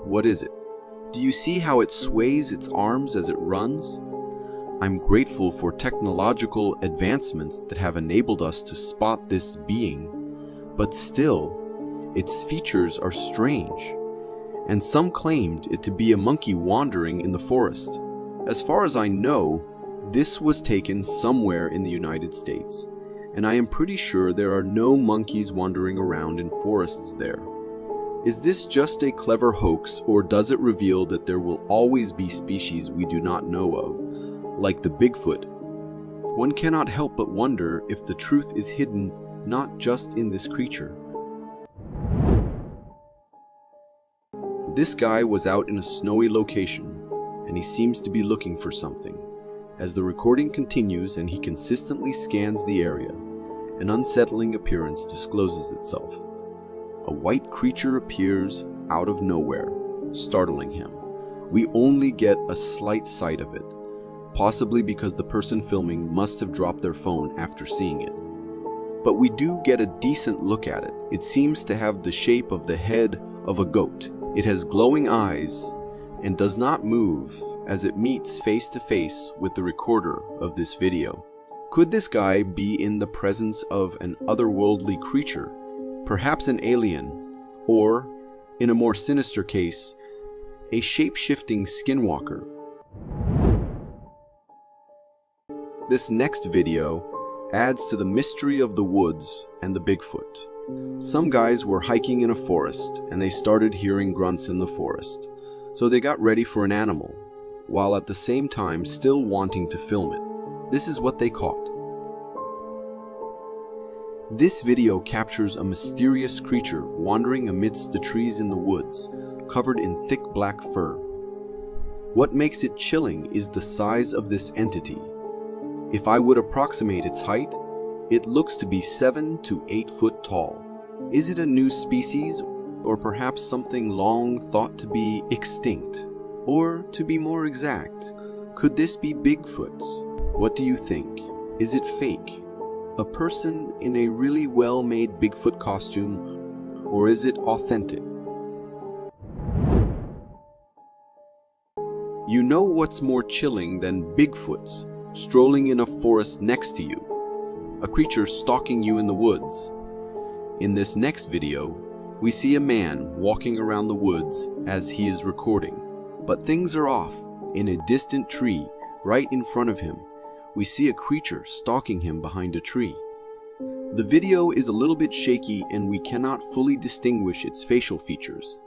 what is it? Do you see how it sways its arms as it runs? I'm grateful for technological advancements that have enabled us to spot this being, but still, its features are strange, and some claimed it to be a monkey wandering in the forest. As far as I know, this was taken somewhere in the United States, and I am pretty sure there are no monkeys wandering around in forests there. Is this just a clever hoax, or does it reveal that there will always be species we do not know of, like the Bigfoot? One cannot help but wonder if the truth is hidden not just in this creature. This guy was out in a snowy location, and he seems to be looking for something. As the recording continues and he consistently scans the area, an unsettling appearance discloses itself. A white creature appears out of nowhere, startling him. We only get a slight sight of it, possibly because the person filming must have dropped their phone after seeing it. But we do get a decent look at it. It seems to have the shape of the head of a goat. It has glowing eyes and does not move as it meets face to face with the recorder of this video. Could this guy be in the presence of an otherworldly creature, perhaps an alien, or In a more sinister case, a shape-shifting skinwalker. This next video adds to the mystery of the woods and the Bigfoot. Some guys were hiking in a forest and they started hearing grunts in the forest, so they got ready for an animal, while at the same time still wanting to film it. This is what they caught. This video captures a mysterious creature wandering amidst the trees in the woods, covered in thick black fur. What makes it chilling is the size of this entity. If I would approximate its height, it looks to be 7 to 8 foot tall. Is it a new species, or perhaps something long thought to be extinct? Or, to be more exact, could this be Bigfoot? What do you think? Is it fake? A person in a really well-made Bigfoot costume, or is it authentic? You know what's more chilling than Bigfoots strolling in a forest next to you, a creature stalking you in the woods? In this next video, we see a man walking around the woods as he is recording, but things are off. In a distant tree, right in front of him, we see a creature stalking him behind a tree. The video is a little bit shaky and we cannot fully distinguish its facial features,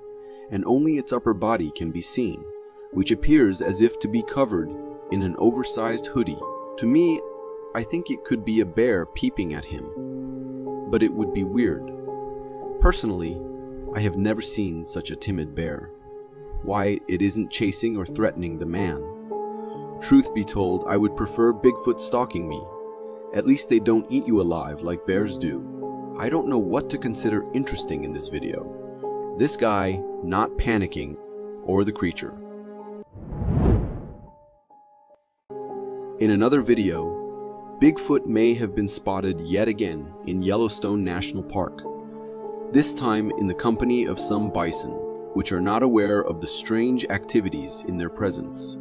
and only its upper body can be seen, which appears as if to be covered in an oversized hoodie. To me, I think it could be a bear peeping at him, but it would be weird. Personally, I have never seen such a timid bear. Why it isn't chasing or threatening the man? Truth be told, I would prefer Bigfoot stalking me. At least they don't eat you alive like bears do. I don't know what to consider interesting in this video. This guy not panicking, or the creature. In another video, Bigfoot may have been spotted yet again in Yellowstone National Park. This time in the company of some bison, which are not aware of the strange activities in their presence.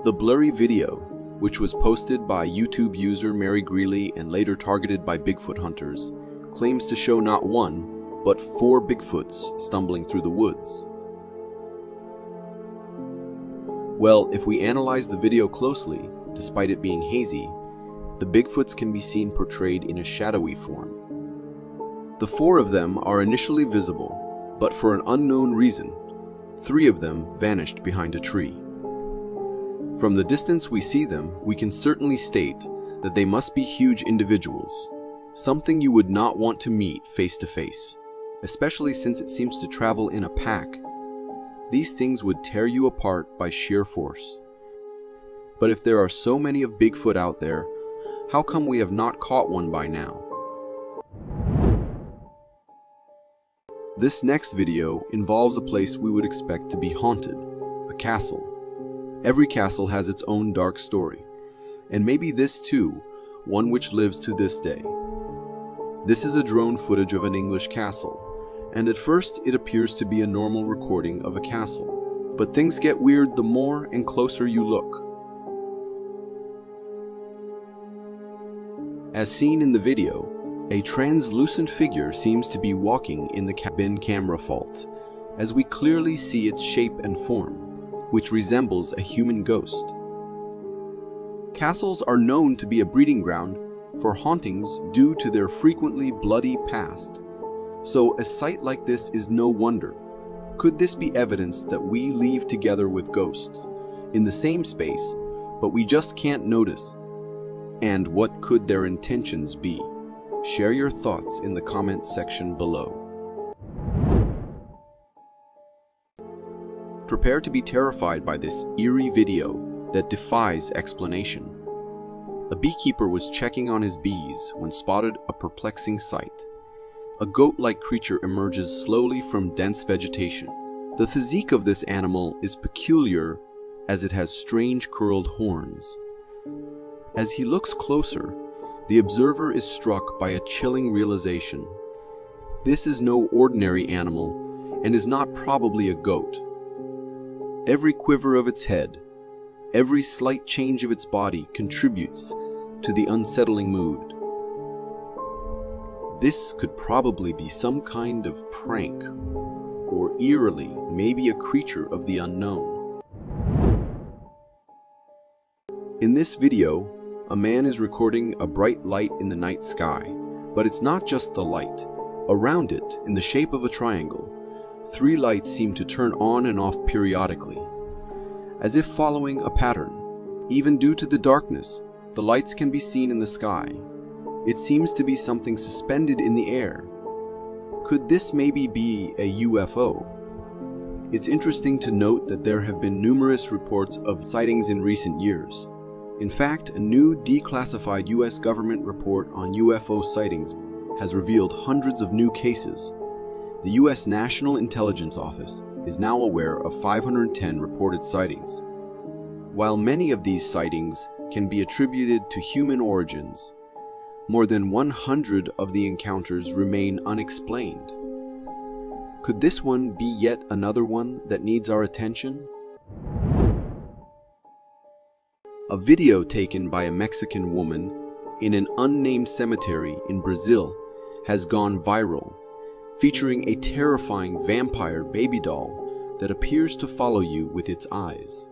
The blurry video, which was posted by YouTube user Mary Greeley and later targeted by Bigfoot hunters, claims to show not one, but 4 Bigfoots stumbling through the woods. Well, if we analyze the video closely, despite it being hazy, the Bigfoots can be seen portrayed in a shadowy form. The 4 of them are initially visible, but for an unknown reason, 3 of them vanished behind a tree. From the distance we see them, we can certainly state that they must be huge individuals, something you would not want to meet face to face, especially since it seems to travel in a pack. These things would tear you apart by sheer force. But if there are so many of Bigfoot out there, how come we have not caught one by now? This next video involves a place we would expect to be haunted, a castle. Every castle has its own dark story, and maybe this too, one which lives to this day. This is a drone footage of an English castle, and at first it appears to be a normal recording of a castle. But things get weird the more and closer you look. As seen in the video, a translucent figure seems to be walking in the cabin camera fault, as we clearly see its shape and form, which resembles a human ghost. Castles are known to be a breeding ground for hauntings due to their frequently bloody past, so a sight like this is no wonder. Could this be evidence that we leave together with ghosts in the same space, but we just can't notice? And what could their intentions be? Share your thoughts in the comments section below. Prepare to be terrified by this eerie video that defies explanation. A beekeeper was checking on his bees when spotted a perplexing sight. A goat-like creature emerges slowly from dense vegetation. The physique of this animal is peculiar as it has strange curled horns. As he looks closer, the observer is struck by a chilling realization. This is no ordinary animal and is not probably a goat. Every quiver of its head, every slight change of its body contributes to the unsettling mood. This could probably be some kind of prank, or eerily, maybe a creature of the unknown. In this video, a man is recording a bright light in the night sky, but it's not just the light. Around it, in the shape of a triangle, 3 lights seem to turn on and off periodically, as if following a pattern. Even due to the darkness, the lights can be seen in the sky. It seems to be something suspended in the air. Could this maybe be a UFO? It's interesting to note that there have been numerous reports of sightings in recent years. In fact, a new declassified US government report on UFO sightings has revealed hundreds of new cases. The US National Intelligence Office is now aware of 510 reported sightings. While many of these sightings can be attributed to human origins, more than 100 of the encounters remain unexplained. Could this one be yet another one that needs our attention? A video taken by a Mexican woman in an unnamed cemetery in Brazil has gone viral, featuring a terrifying vampire baby doll that appears to follow you with its eyes.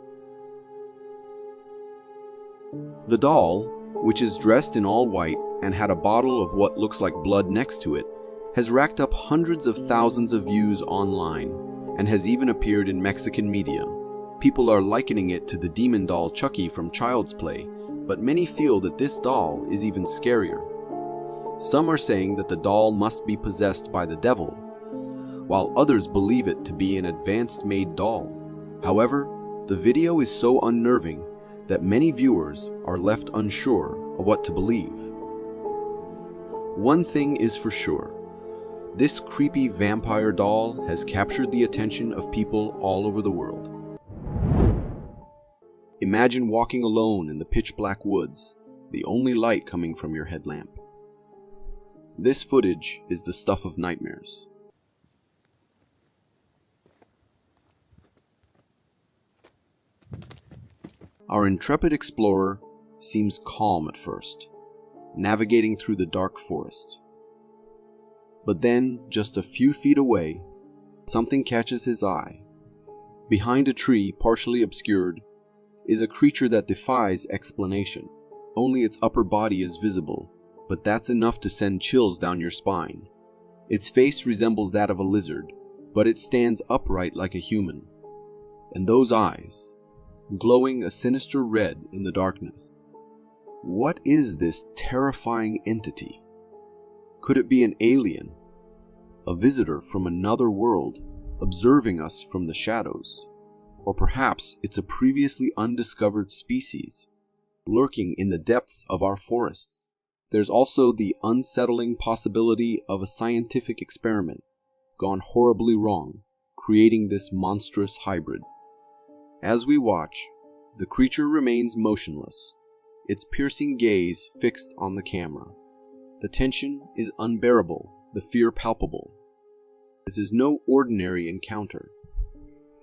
The doll, which is dressed in all white and had a bottle of what looks like blood next to it, has racked up hundreds of thousands of views online and has even appeared in Mexican media. People are likening it to the demon doll Chucky from Child's Play, but many feel that this doll is even scarier. Some are saying that the doll must be possessed by the devil, while others believe it to be an advanced-made doll. However, the video is so unnerving that many viewers are left unsure of what to believe. One thing is for sure, this creepy vampire doll has captured the attention of people all over the world. Imagine walking alone in the pitch-black woods, the only light coming from your headlamp. This footage is the stuff of nightmares. Our intrepid explorer seems calm at first, navigating through the dark forest. But then, just a few feet away, something catches his eye. Behind a tree partially obscured is a creature that defies explanation. Only its upper body is visible, but that's enough to send chills down your spine. Its face resembles that of a lizard, but it stands upright like a human. And those eyes, glowing a sinister red in the darkness. What is this terrifying entity? Could it be an alien, a visitor from another world, observing us from the shadows? Or perhaps it's a previously undiscovered species, lurking in the depths of our forests. There's also the unsettling possibility of a scientific experiment gone horribly wrong, creating this monstrous hybrid. As we watch, the creature remains motionless, its piercing gaze fixed on the camera. The tension is unbearable, the fear palpable. This is no ordinary encounter.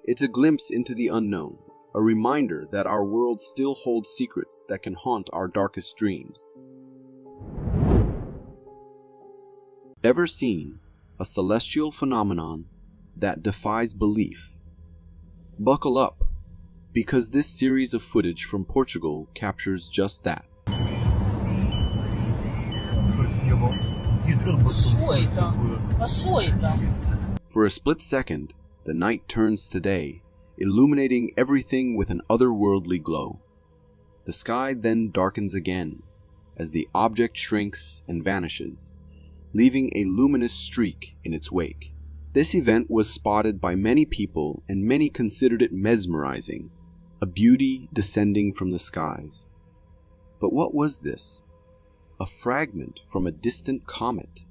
It's a glimpse into the unknown, a reminder that our world still holds secrets that can haunt our darkest dreams. Ever seen a celestial phenomenon that defies belief? Buckle up, because this series of footage from Portugal captures just that. For a split second, the night turns to day, illuminating everything with an otherworldly glow. The sky then darkens again, as the object shrinks and vanishes, leaving a luminous streak in its wake. This event was spotted by many people, and many considered it mesmerizing, a beauty descending from the skies. But what was this? A fragment from a distant comet?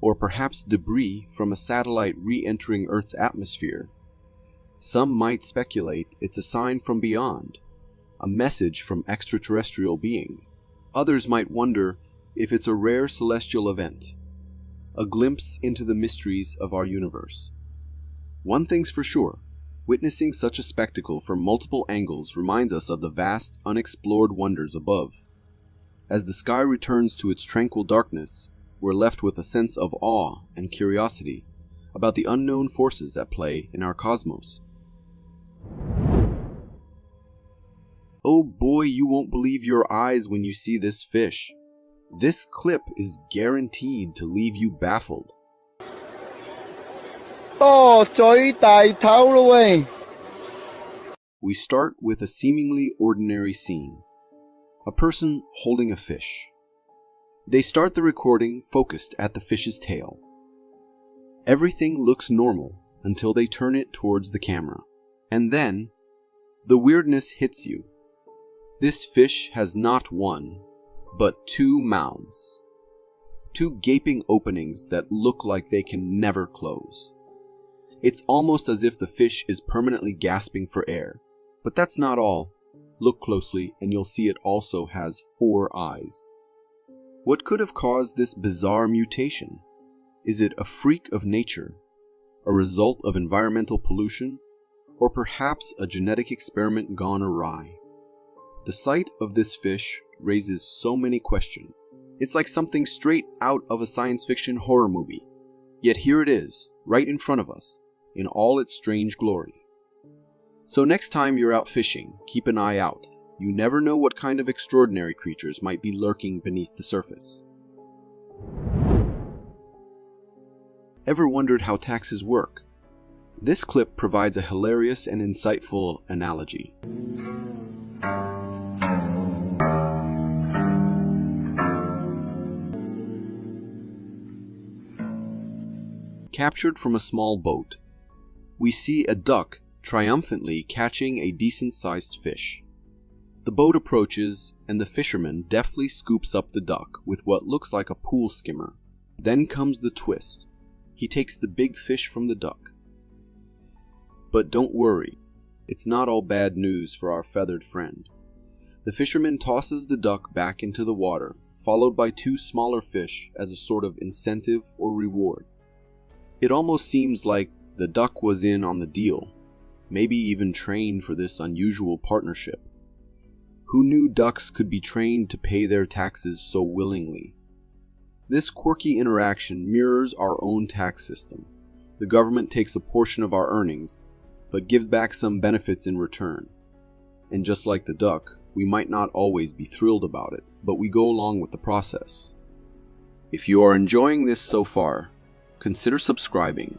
Or perhaps debris from a satellite re-entering Earth's atmosphere? Some might speculate it's a sign from beyond, a message from extraterrestrial beings. Others might wonder if it's a rare celestial event, a glimpse into the mysteries of our universe. One thing's for sure, witnessing such a spectacle from multiple angles reminds us of the vast, unexplored wonders above. As the sky returns to its tranquil darkness, we're left with a sense of awe and curiosity about the unknown forces at play in our cosmos. Oh boy, you won't believe your eyes when you see this fish. This clip is guaranteed to leave you baffled. We start with a seemingly ordinary scene. A person holding a fish. They start the recording focused at the fish's tail. Everything looks normal until they turn it towards the camera. And then, the weirdness hits you. This fish has not one, but two mouths. Two gaping openings that look like they can never close. It's almost as if the fish is permanently gasping for air. But that's not all. Look closely and you'll see it also has 4 eyes. What could have caused this bizarre mutation? Is it a freak of nature, a result of environmental pollution, or perhaps a genetic experiment gone awry? The sight of this fish raises so many questions. It's like something straight out of a science fiction horror movie. Yet here it is, right in front of us, in all its strange glory. So next time you're out fishing, keep an eye out. You never know what kind of extraordinary creatures might be lurking beneath the surface. Ever wondered how taxes work? This clip provides a hilarious and insightful analogy. Captured from a small boat, we see a duck triumphantly catching a decent-sized fish. The boat approaches, and the fisherman deftly scoops up the duck with what looks like a pool skimmer. Then comes the twist. He takes the big fish from the duck. But don't worry, it's not all bad news for our feathered friend. The fisherman tosses the duck back into the water, followed by 2 smaller fish as a sort of incentive or reward. It almost seems like the duck was in on the deal, maybe even trained for this unusual partnership. Who knew ducks could be trained to pay their taxes so willingly? This quirky interaction mirrors our own tax system. The government takes a portion of our earnings, but gives back some benefits in return. And just like the duck, we might not always be thrilled about it, but we go along with the process. If you are enjoying this so far, consider subscribing.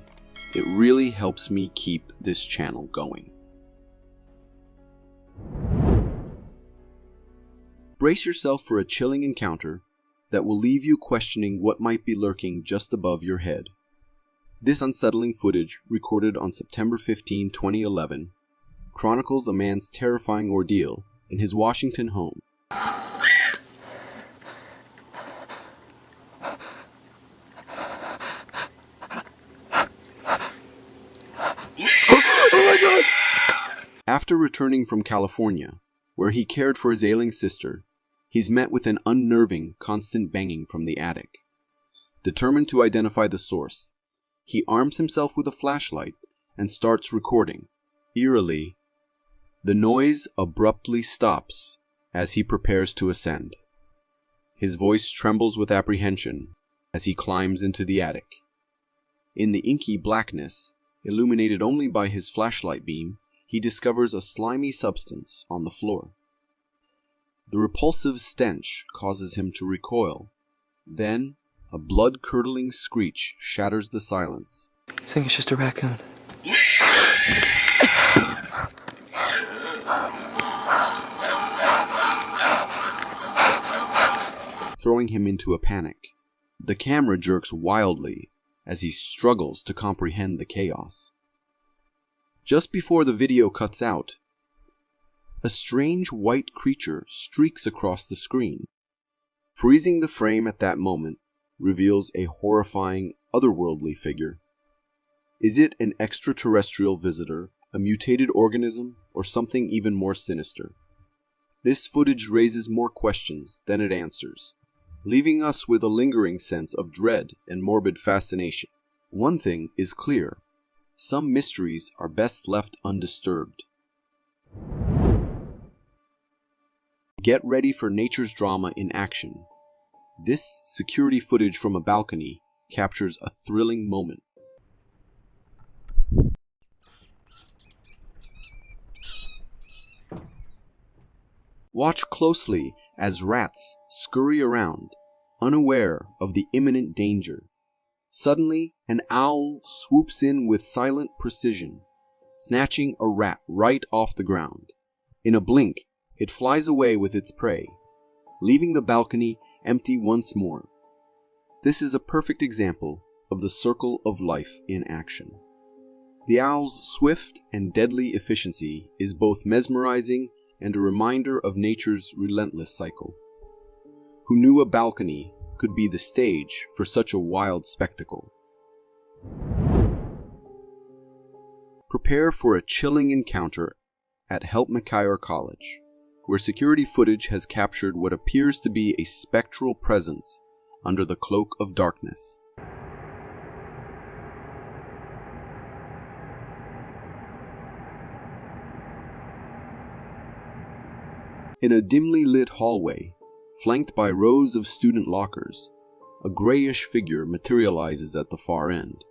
It really helps me keep this channel going. Brace yourself for a chilling encounter that will leave you questioning what might be lurking just above your head. This unsettling footage, recorded on September 15, 2011, chronicles a man's terrifying ordeal in his Washington home. After returning from California, where he cared for his ailing sister, he's met with an unnerving, constant banging from the attic. Determined to identify the source, he arms himself with a flashlight and starts recording. Eerily, the noise abruptly stops as he prepares to ascend. His voice trembles with apprehension as he climbs into the attic. In the inky blackness, illuminated only by his flashlight beam, he discovers a slimy substance on the floor. The repulsive stench causes him to recoil. Then, a blood-curdling screech shatters the silence. I think it's just a raccoon. Throwing him into a panic. The camera jerks wildly as he struggles to comprehend the chaos. Just before the video cuts out, a strange white creature streaks across the screen. Freezing the frame at that moment reveals a horrifying, otherworldly figure. Is it an extraterrestrial visitor, a mutated organism, or something even more sinister? This footage raises more questions than it answers, leaving us with a lingering sense of dread and morbid fascination. One thing is clear. Some mysteries are best left undisturbed. Get ready for nature's drama in action. This security footage from a balcony captures a thrilling moment. Watch closely as rats scurry around, unaware of the imminent danger. Suddenly, an owl swoops in with silent precision, snatching a rat right off the ground. In a blink, it flies away with its prey, leaving the balcony empty once more. This is a perfect example of the circle of life in action. The owl's swift and deadly efficiency is both mesmerizing and a reminder of nature's relentless cycle. Who knew a balcony could be the stage for such a wild spectacle? Prepare for a chilling encounter at Helpmakhire College, where security footage has captured what appears to be a spectral presence under the cloak of darkness. In a dimly lit hallway, flanked by rows of student lockers, a grayish figure materializes at the far end.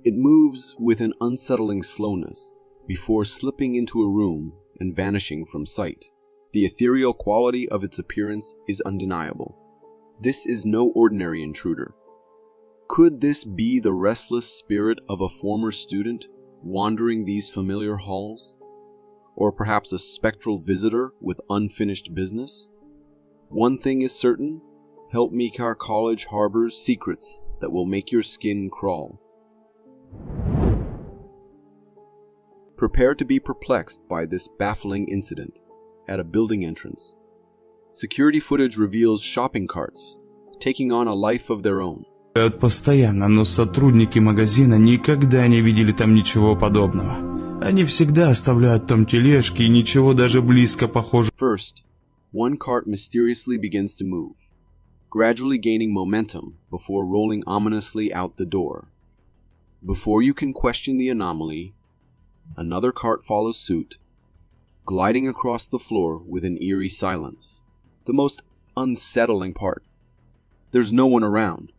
It moves with an unsettling slowness before slipping into a room and vanishing from sight. The ethereal quality of its appearance is undeniable. This is no ordinary intruder. Could this be the restless spirit of a former student wandering these familiar halls? Or perhaps a spectral visitor with unfinished business? One thing is certain, Helpmakhire College harbors secrets that will make your skin crawl. Prepare to be perplexed by this baffling incident at a building entrance. Security footage reveals shopping carts taking on a life of their own. Постоянно, но сотрудники магазина никогда не видели там ничего подобного. Они всегда оставляют там тележки и ничего даже близко похожего. First, one cart mysteriously begins to move, gradually gaining momentum before rolling ominously out the door. Before you can question the anomaly, another cart follows suit, gliding across the floor with an eerie silence. The most unsettling part. There's no one around.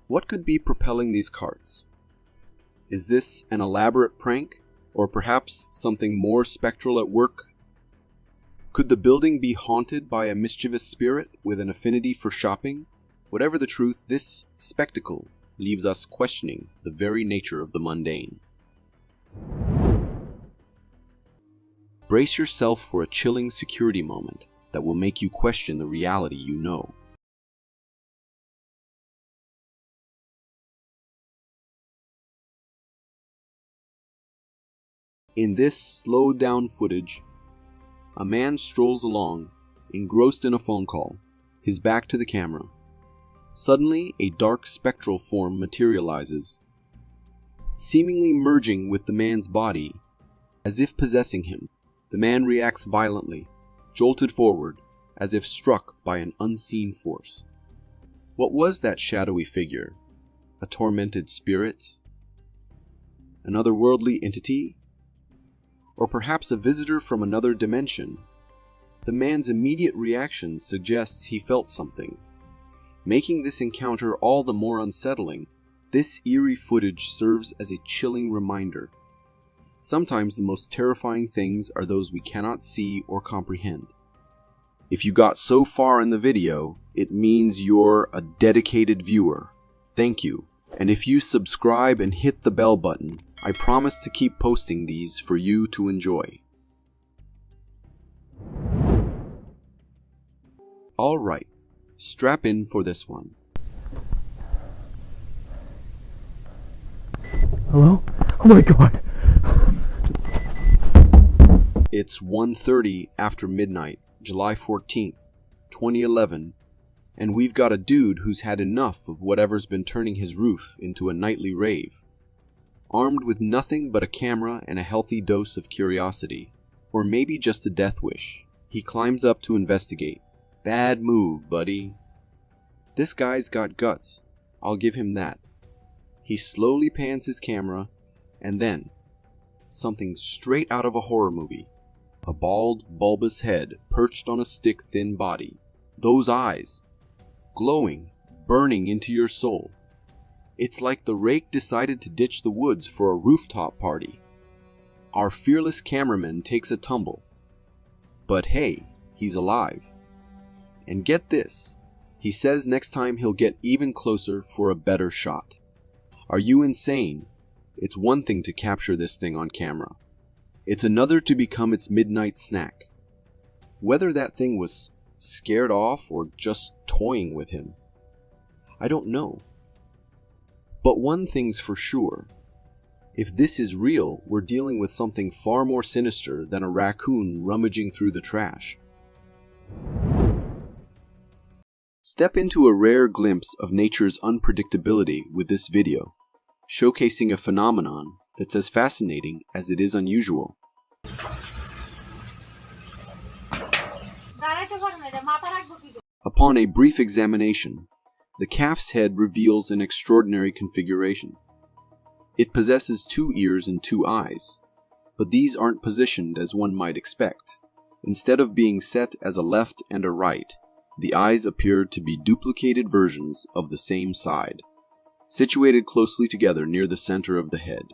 What could be propelling these carts? Is this an elaborate prank? Or perhaps something more spectral at work? Could the building be haunted by a mischievous spirit with an affinity for shopping? Whatever the truth, this spectacle leaves us questioning the very nature of the mundane. Brace yourself for a chilling security moment that will make you question the reality you know. In this slowed-down footage, a man strolls along, engrossed in a phone call, his back to the camera. Suddenly, a dark spectral form materializes, seemingly merging with the man's body, as if possessing him. The man reacts violently, jolted forward, as if struck by an unseen force. What was that shadowy figure? A tormented spirit? An otherworldly entity? Or perhaps a visitor from another dimension? The man's immediate reaction suggests he felt something. Making this encounter all the more unsettling, this eerie footage serves as a chilling reminder. Sometimes the most terrifying things are those we cannot see or comprehend. If you got so far in the video, it means you're a dedicated viewer. Thank you. And if you subscribe and hit the bell button, I promise to keep posting these for you to enjoy. Alright, strap in for this one. Hello? Oh my god! It's 1:30 after midnight, July 14th, 2011, and we've got a dude who's had enough of whatever's been turning his roof into a nightly rave. Armed with nothing but a camera and a healthy dose of curiosity, or maybe just a death wish, he climbs up to investigate. Bad move, buddy. This guy's got guts, I'll give him that. He slowly pans his camera, and then, something straight out of a horror movie. A bald, bulbous head perched on a stick-thin body. Those eyes. glowing, burning into your soul. It's like the rake decided to ditch the woods for a rooftop party. Our fearless cameraman takes a tumble. But hey, he's alive. And get this, he says next time he'll get even closer for a better shot. Are you insane? It's one thing to capture this thing on camera. It's another to become its midnight snack. Whether that thing was scared off or just toying with him, I don't know. But one thing's for sure. If this is real, we're dealing with something far more sinister than a raccoon rummaging through the trash. Step into a rare glimpse of nature's unpredictability with this video, showcasing a phenomenon that's as fascinating as it is unusual. Upon a brief examination, the calf's head reveals an extraordinary configuration. It possesses 2 ears and 2 eyes, but these aren't positioned as one might expect. Instead of being set as a left and a right, the eyes appear to be duplicated versions of the same side, situated closely together near the center of the head.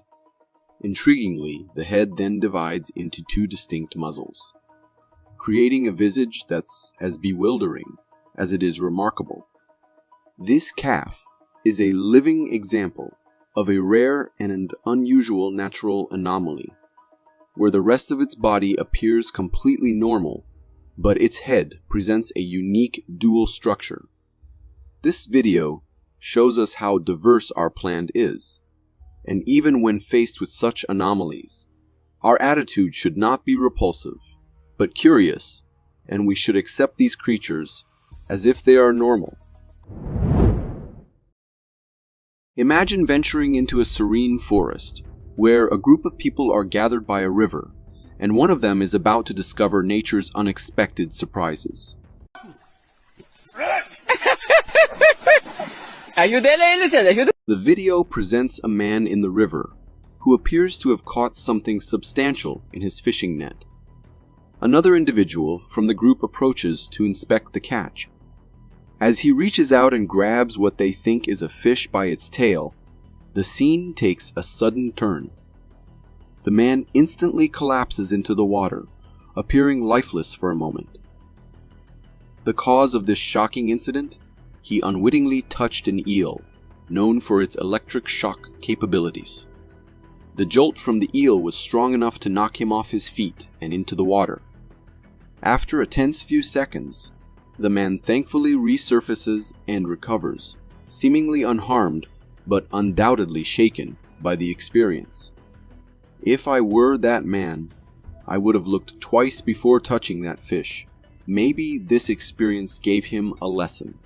Intriguingly, the head then divides into 2 distinct muzzles, creating a visage that's as bewildering as it is remarkable. This calf is a living example of a rare and unusual natural anomaly, where the rest of its body appears completely normal, but its head presents a unique dual structure. This video shows us how diverse our planet is, and even when faced with such anomalies, our attitude should not be repulsive, but curious, and we should accept these creatures as if they are normal. Imagine venturing into a serene forest, where a group of people are gathered by a river, and one of them is about to discover nature's unexpected surprises. The video presents a man in the river, who appears to have caught something substantial in his fishing net. Another individual from the group approaches to inspect the catch. As he reaches out and grabs what they think is a fish by its tail, the scene takes a sudden turn. The man instantly collapses into the water, appearing lifeless for a moment. The cause of this shocking incident? He unwittingly touched an eel, known for its electric shock capabilities. The jolt from the eel was strong enough to knock him off his feet and into the water. After a tense few seconds, the man thankfully resurfaces and recovers, seemingly unharmed, but undoubtedly shaken by the experience. If I were that man, I would have looked twice before touching that fish. Maybe this experience gave him a lesson.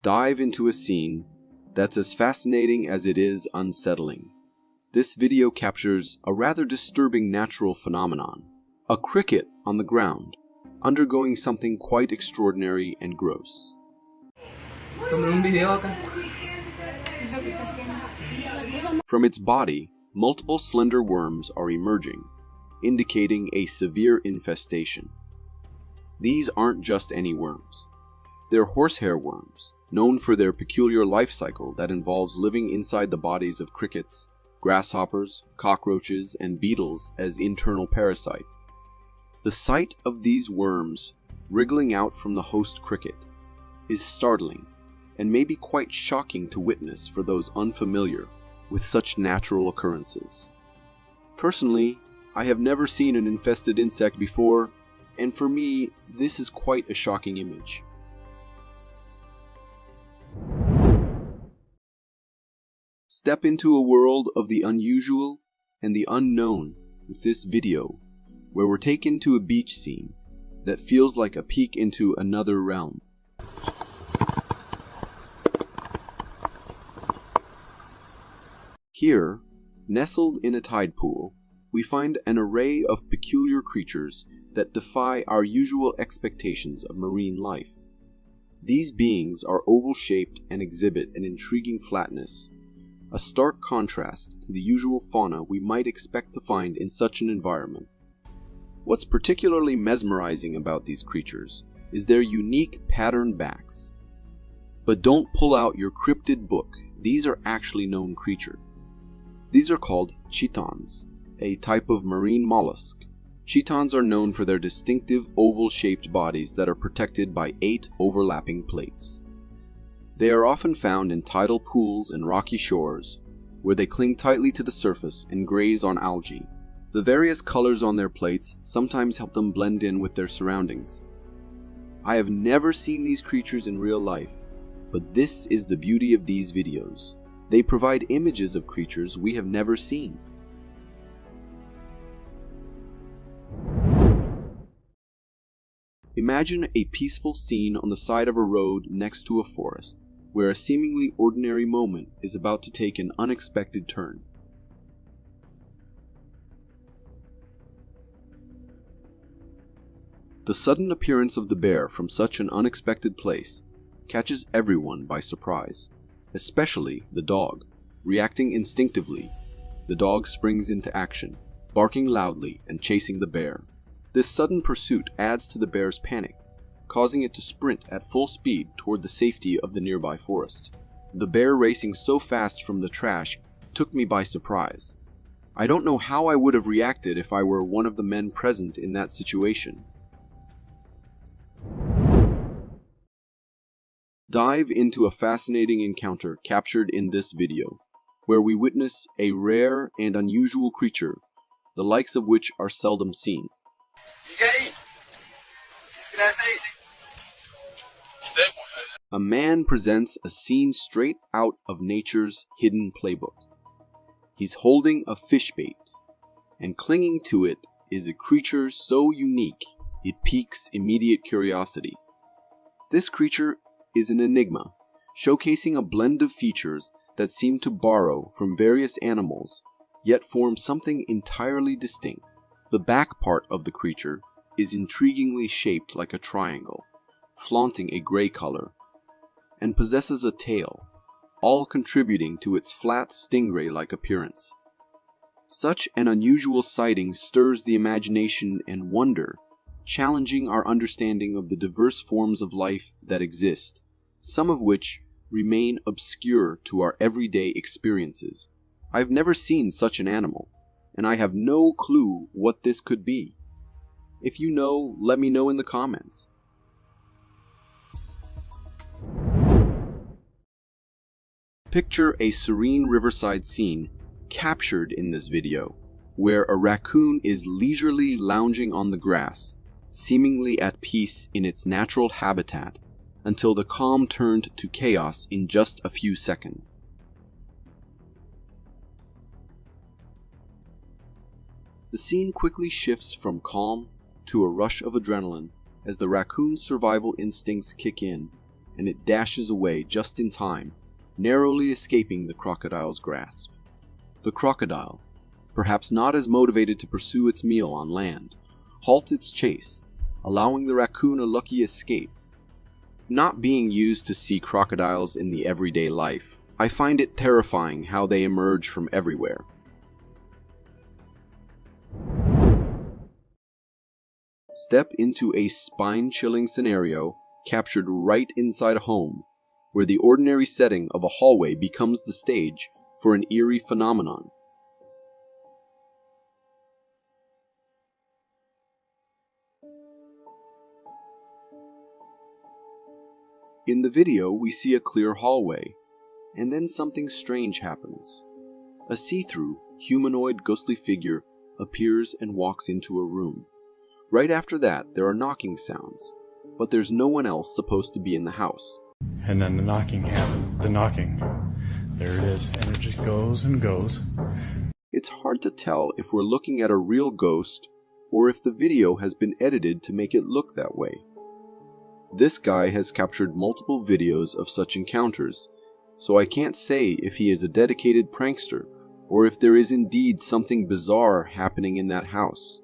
Dive into a scene that's as fascinating as it is unsettling. This video captures a rather disturbing natural phenomenon. A cricket on the ground, undergoing something quite extraordinary and gross. From its body, multiple slender worms are emerging, indicating a severe infestation. These aren't just any worms. They're horsehair worms, known for their peculiar life cycle that involves living inside the bodies of crickets, grasshoppers, cockroaches, and beetles as internal parasites. The sight of these worms wriggling out from the host cricket is startling and maybe quite shocking to witness for those unfamiliar with such natural occurrences. Personally, I have never seen an infested insect before, and for me, this is quite a shocking image. Step into a world of the unusual and the unknown with this video, where we're taken to a beach scene that feels like a peek into another realm. Here, nestled in a tide pool, we find an array of peculiar creatures that defy our usual expectations of marine life. These beings are oval-shaped and exhibit an intriguing flatness, a stark contrast to the usual fauna we might expect to find in such an environment. What's particularly mesmerizing about these creatures is their unique patterned backs. But don't pull out your cryptid book, these are actually known creatures. These are called chitons, a type of marine mollusk. Chitons are known for their distinctive oval-shaped bodies that are protected by 8 overlapping plates. They are often found in tidal pools and rocky shores, where they cling tightly to the surface and graze on algae. The various colors on their plates sometimes help them blend in with their surroundings. I have never seen these creatures in real life, but this is the beauty of these videos. They provide images of creatures we have never seen. Imagine a peaceful scene on the side of a road next to a forest, where a seemingly ordinary moment is about to take an unexpected turn. The sudden appearance of the bear from such an unexpected place catches everyone by surprise, especially the dog. Reacting instinctively, the dog springs into action, barking loudly and chasing the bear. This sudden pursuit adds to the bear's panic, causing it to sprint at full speed toward the safety of the nearby forest. The bear racing so fast from the trash took me by surprise. I don't know how I would have reacted if I were one of the men present in that situation. Dive into a fascinating encounter captured in this video, where we witness a rare and unusual creature, the likes of which are seldom seen. A man presents a scene straight out of nature's hidden playbook. He's holding a fish bait, and clinging to it is a creature so unique it piques immediate curiosity. This creature is an enigma, showcasing a blend of features that seem to borrow from various animals, yet form something entirely distinct. The back part of the creature is intriguingly shaped like a triangle, flaunting a gray color, and possesses a tail, all contributing to its flat stingray-like appearance. Such an unusual sighting stirs the imagination and wonder, challenging our understanding of the diverse forms of life that exist, some of which remain obscure to our everyday experiences. I've never seen such an animal, and I have no clue what this could be. If you know, let me know in the comments. Picture a serene riverside scene captured in this video, where a raccoon is leisurely lounging on the grass, seemingly at peace in its natural habitat, until the calm turned to chaos in just a few seconds. The scene quickly shifts from calm to a rush of adrenaline as the raccoon's survival instincts kick in, and it dashes away just in time, narrowly escaping the crocodile's grasp. The crocodile, perhaps not as motivated to pursue its meal on land, halts its chase, allowing the raccoon a lucky escape. Not being used to see crocodiles in the everyday life, I find it terrifying how they emerge from everywhere. Step into a spine-chilling scenario captured right inside a home, where the ordinary setting of a hallway becomes the stage for an eerie phenomenon. In the video, we see a clear hallway, and then something strange happens. A see-through, humanoid ghostly figure appears and walks into a room. Right after that, there are knocking sounds, but there's no one else supposed to be in the house. And then the knocking happened. The knocking. There it is. And it just goes and goes. It's hard to tell if we're looking at a real ghost or if the video has been edited to make it look that way. This guy has captured multiple videos of such encounters, so I can't say if he is a dedicated prankster or if there is indeed something bizarre happening in that house.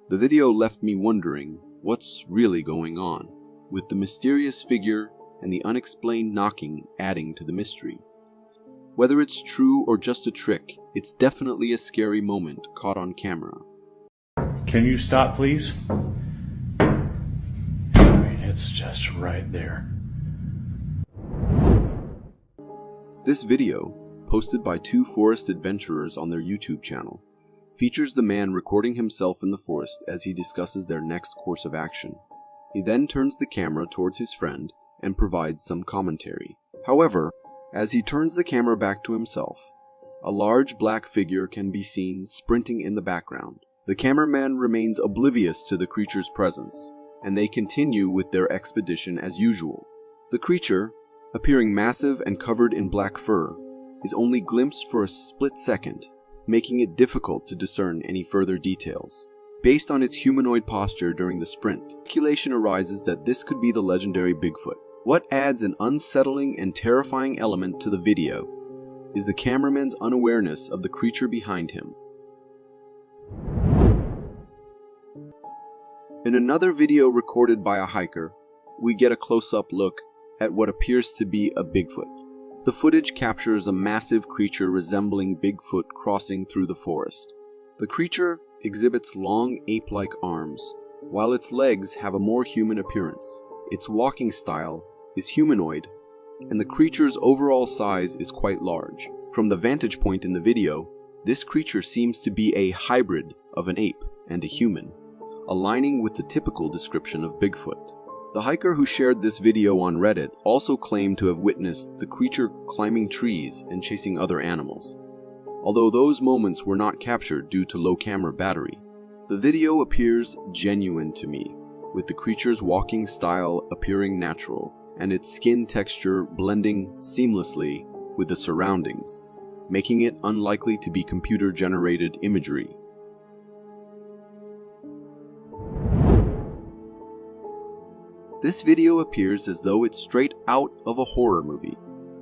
The video left me wondering what's really going on, with the mysterious figure and the unexplained knocking adding to the mystery. Whether it's true or just a trick, it's definitely a scary moment caught on camera. Can you stop, please? I mean, it's just right there. This video, posted by two forest adventurers on their YouTube channel, features the man recording himself in the forest as he discusses their next course of action. He then turns the camera towards his friend and provides some commentary. However, as he turns the camera back to himself, a large black figure can be seen sprinting in the background. The cameraman remains oblivious to the creature's presence, and they continue with their expedition as usual. The creature, appearing massive and covered in black fur, is only glimpsed for a split second, making it difficult to discern any further details. Based on its humanoid posture during the sprint, speculation arises that this could be the legendary Bigfoot. What adds an unsettling and terrifying element to the video is the cameraman's unawareness of the creature behind him. In another video recorded by a hiker, we get a close-up look at what appears to be a Bigfoot. The footage captures a massive creature resembling Bigfoot crossing through the forest. The creature exhibits long ape-like arms, while its legs have a more human appearance. Its walking style is humanoid, and the creature's overall size is quite large. From the vantage point in the video, this creature seems to be a hybrid of an ape and a human, aligning with the typical description of Bigfoot. The hiker who shared this video on Reddit also claimed to have witnessed the creature climbing trees and chasing other animals. Although those moments were not captured due to low camera battery, the video appears genuine to me, with the creature's walking style appearing natural and its skin texture blending seamlessly with the surroundings, making it unlikely to be computer-generated imagery. This video appears as though it's straight out of a horror movie.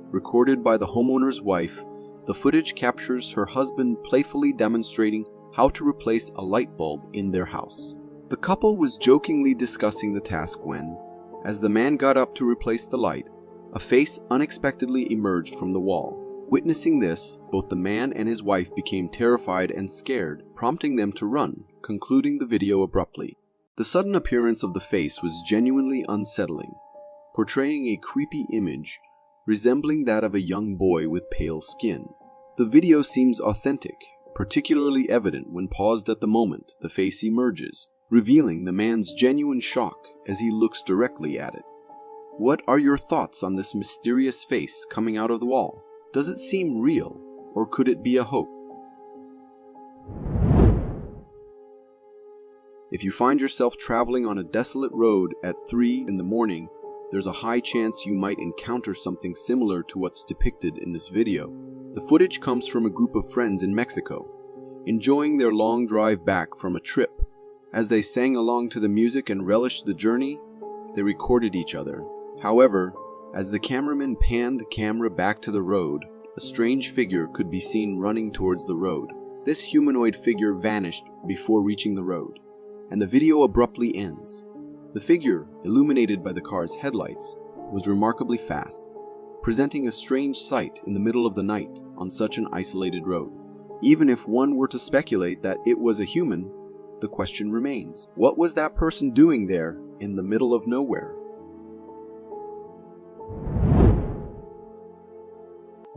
Recorded by the homeowner's wife, the footage captures her husband playfully demonstrating how to replace a light bulb in their house. The couple was jokingly discussing the task when, as the man got up to replace the light, a face unexpectedly emerged from the wall. Witnessing this, both the man and his wife became terrified and scared, prompting them to run, concluding the video abruptly. The sudden appearance of the face was genuinely unsettling, portraying a creepy image resembling that of a young boy with pale skin. The video seems authentic, particularly evident when paused at the moment the face emerges, revealing the man's genuine shock as he looks directly at it. What are your thoughts on this mysterious face coming out of the wall? Does it seem real, or could it be a hoax? If you find yourself traveling on a desolate road at 3 in the morning, there's a high chance you might encounter something similar to what's depicted in this video. The footage comes from a group of friends in Mexico, enjoying their long drive back from a trip. As they sang along to the music and relished the journey, they recorded each other. However, as the cameraman panned the camera back to the road, a strange figure could be seen running towards the road. This humanoid figure vanished before reaching the road, and the video abruptly ends. The figure, illuminated by the car's headlights, was remarkably fast, presenting a strange sight in the middle of the night on such an isolated road. Even if one were to speculate that it was a human, the question remains, what was that person doing there in the middle of nowhere?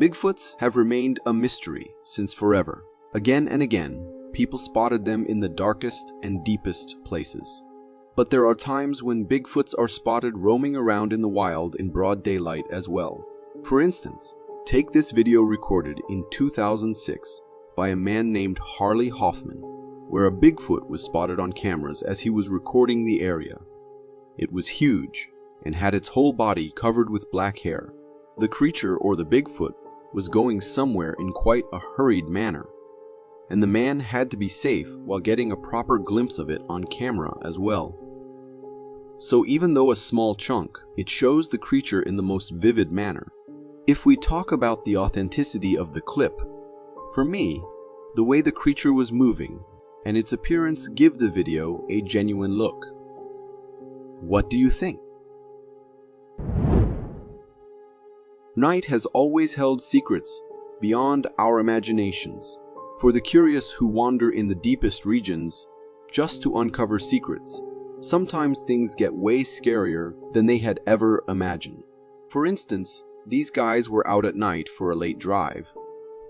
Bigfoots have remained a mystery since forever. Again and again, people spotted them in the darkest and deepest places. But there are times when Bigfoots are spotted roaming around in the wild in broad daylight as well. For instance, take this video recorded in 2006 by a man named Harley Hoffman, where a Bigfoot was spotted on cameras as he was recording the area. It was huge and had its whole body covered with black hair. The creature, or the Bigfoot, was going somewhere in quite a hurried manner, and the man had to be safe while getting a proper glimpse of it on camera as well. So even though a small chunk, it shows the creature in the most vivid manner. If we talk about the authenticity of the clip, for me, the way the creature was moving and its appearance give the video a genuine look. What do you think? Night has always held secrets beyond our imaginations. For the curious who wander in the deepest regions, just to uncover secrets. Sometimes things get way scarier than they had ever imagined. For instance, these guys were out at night for a late drive,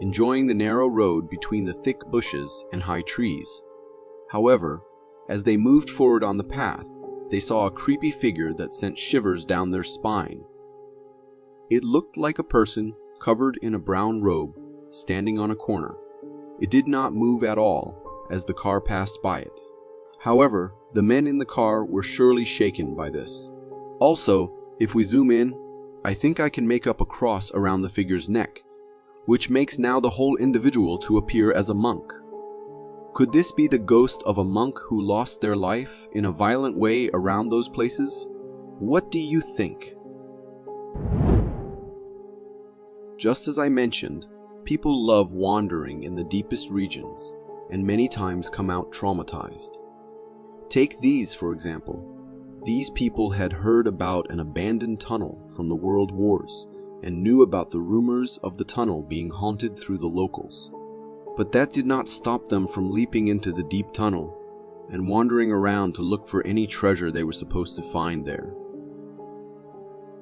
enjoying the narrow road between the thick bushes and high trees. However, as they moved forward on the path, they saw a creepy figure that sent shivers down their spine. It looked like a person covered in a brown robe, standing on a corner. It did not move at all as the car passed by it. However, the men in the car were surely shaken by this. Also, if we zoom in, I think I can make up a cross around the figure's neck, which makes now the whole individual to appear as a monk. Could this be the ghost of a monk who lost their life in a violent way around those places? What do you think? Just as I mentioned, people love wandering in the deepest regions and many times come out traumatized. Take these, for example. These people had heard about an abandoned tunnel from the World Wars and knew about the rumors of the tunnel being haunted through the locals. But that did not stop them from leaping into the deep tunnel and wandering around to look for any treasure they were supposed to find there.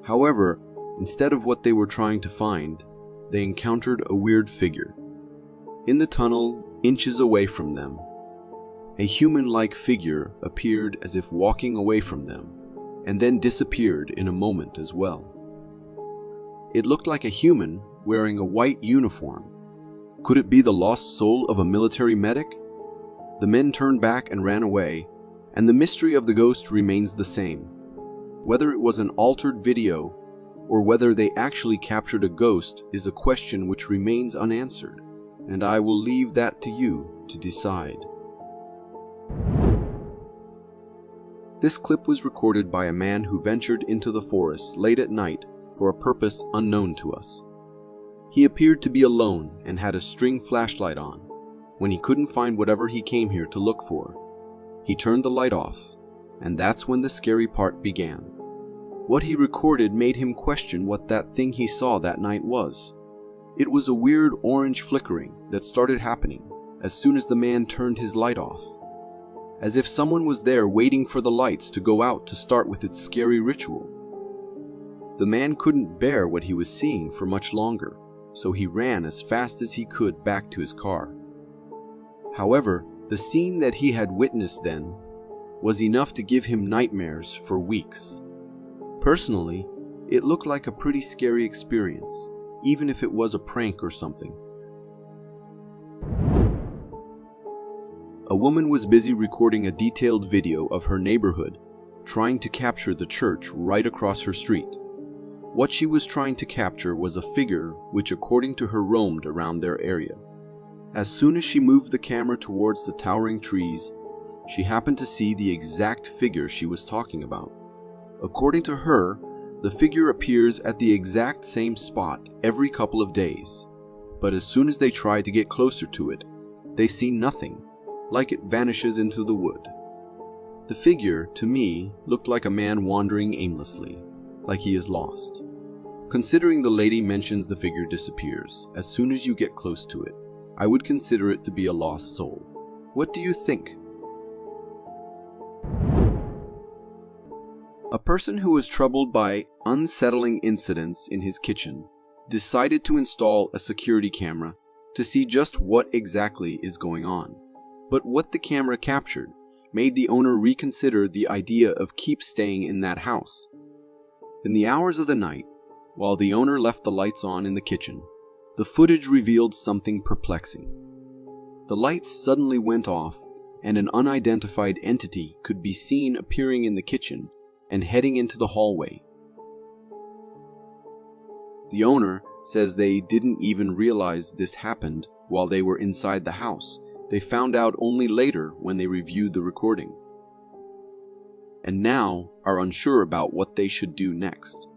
However, instead of what they were trying to find, they encountered a weird figure. In the tunnel, inches away from them, a human-like figure appeared as if walking away from them, and then disappeared in a moment as well. It looked like a human wearing a white uniform. Could it be the lost soul of a military medic? The men turned back and ran away, and the mystery of the ghost remains the same. Whether it was an altered video or whether they actually captured a ghost is a question which remains unanswered, and I will leave that to you to decide. This clip was recorded by a man who ventured into the forest late at night for a purpose unknown to us. He appeared to be alone and had a string flashlight on. When he couldn't find whatever he came here to look for, he turned the light off, and that's when the scary part began. What he recorded made him question what that thing he saw that night was. It was a weird orange flickering that started happening as soon as the man turned his light off, as if someone was there waiting for the lights to go out to start with its scary ritual. The man couldn't bear what he was seeing for much longer, so he ran as fast as he could back to his car. However, the scene that he had witnessed then was enough to give him nightmares for weeks. Personally, it looked like a pretty scary experience, even if it was a prank or something. A woman was busy recording a detailed video of her neighborhood, trying to capture the church right across her street. What she was trying to capture was a figure which, according to her, roamed around their area. As soon as she moved the camera towards the towering trees, she happened to see the exact figure she was talking about. According to her, the figure appears at the exact same spot every couple of days, but as soon as they try to get closer to it, they see nothing, like it vanishes into the wood. The figure, to me, looked like a man wandering aimlessly, like he is lost. Considering the lady mentions the figure disappears as soon as you get close to it, I would consider it to be a lost soul. What do you think? A person who was troubled by unsettling incidents in his kitchen decided to install a security camera to see just what exactly is going on. But what the camera captured made the owner reconsider the idea of keep staying in that house. In the hours of the night, while the owner left the lights on in the kitchen, the footage revealed something perplexing. The lights suddenly went off, and an unidentified entity could be seen appearing in the kitchen and heading into the hallway. The owner says they didn't even realize this happened while they were inside the house. They found out only later when they reviewed the recording, and now are unsure about what they should do next.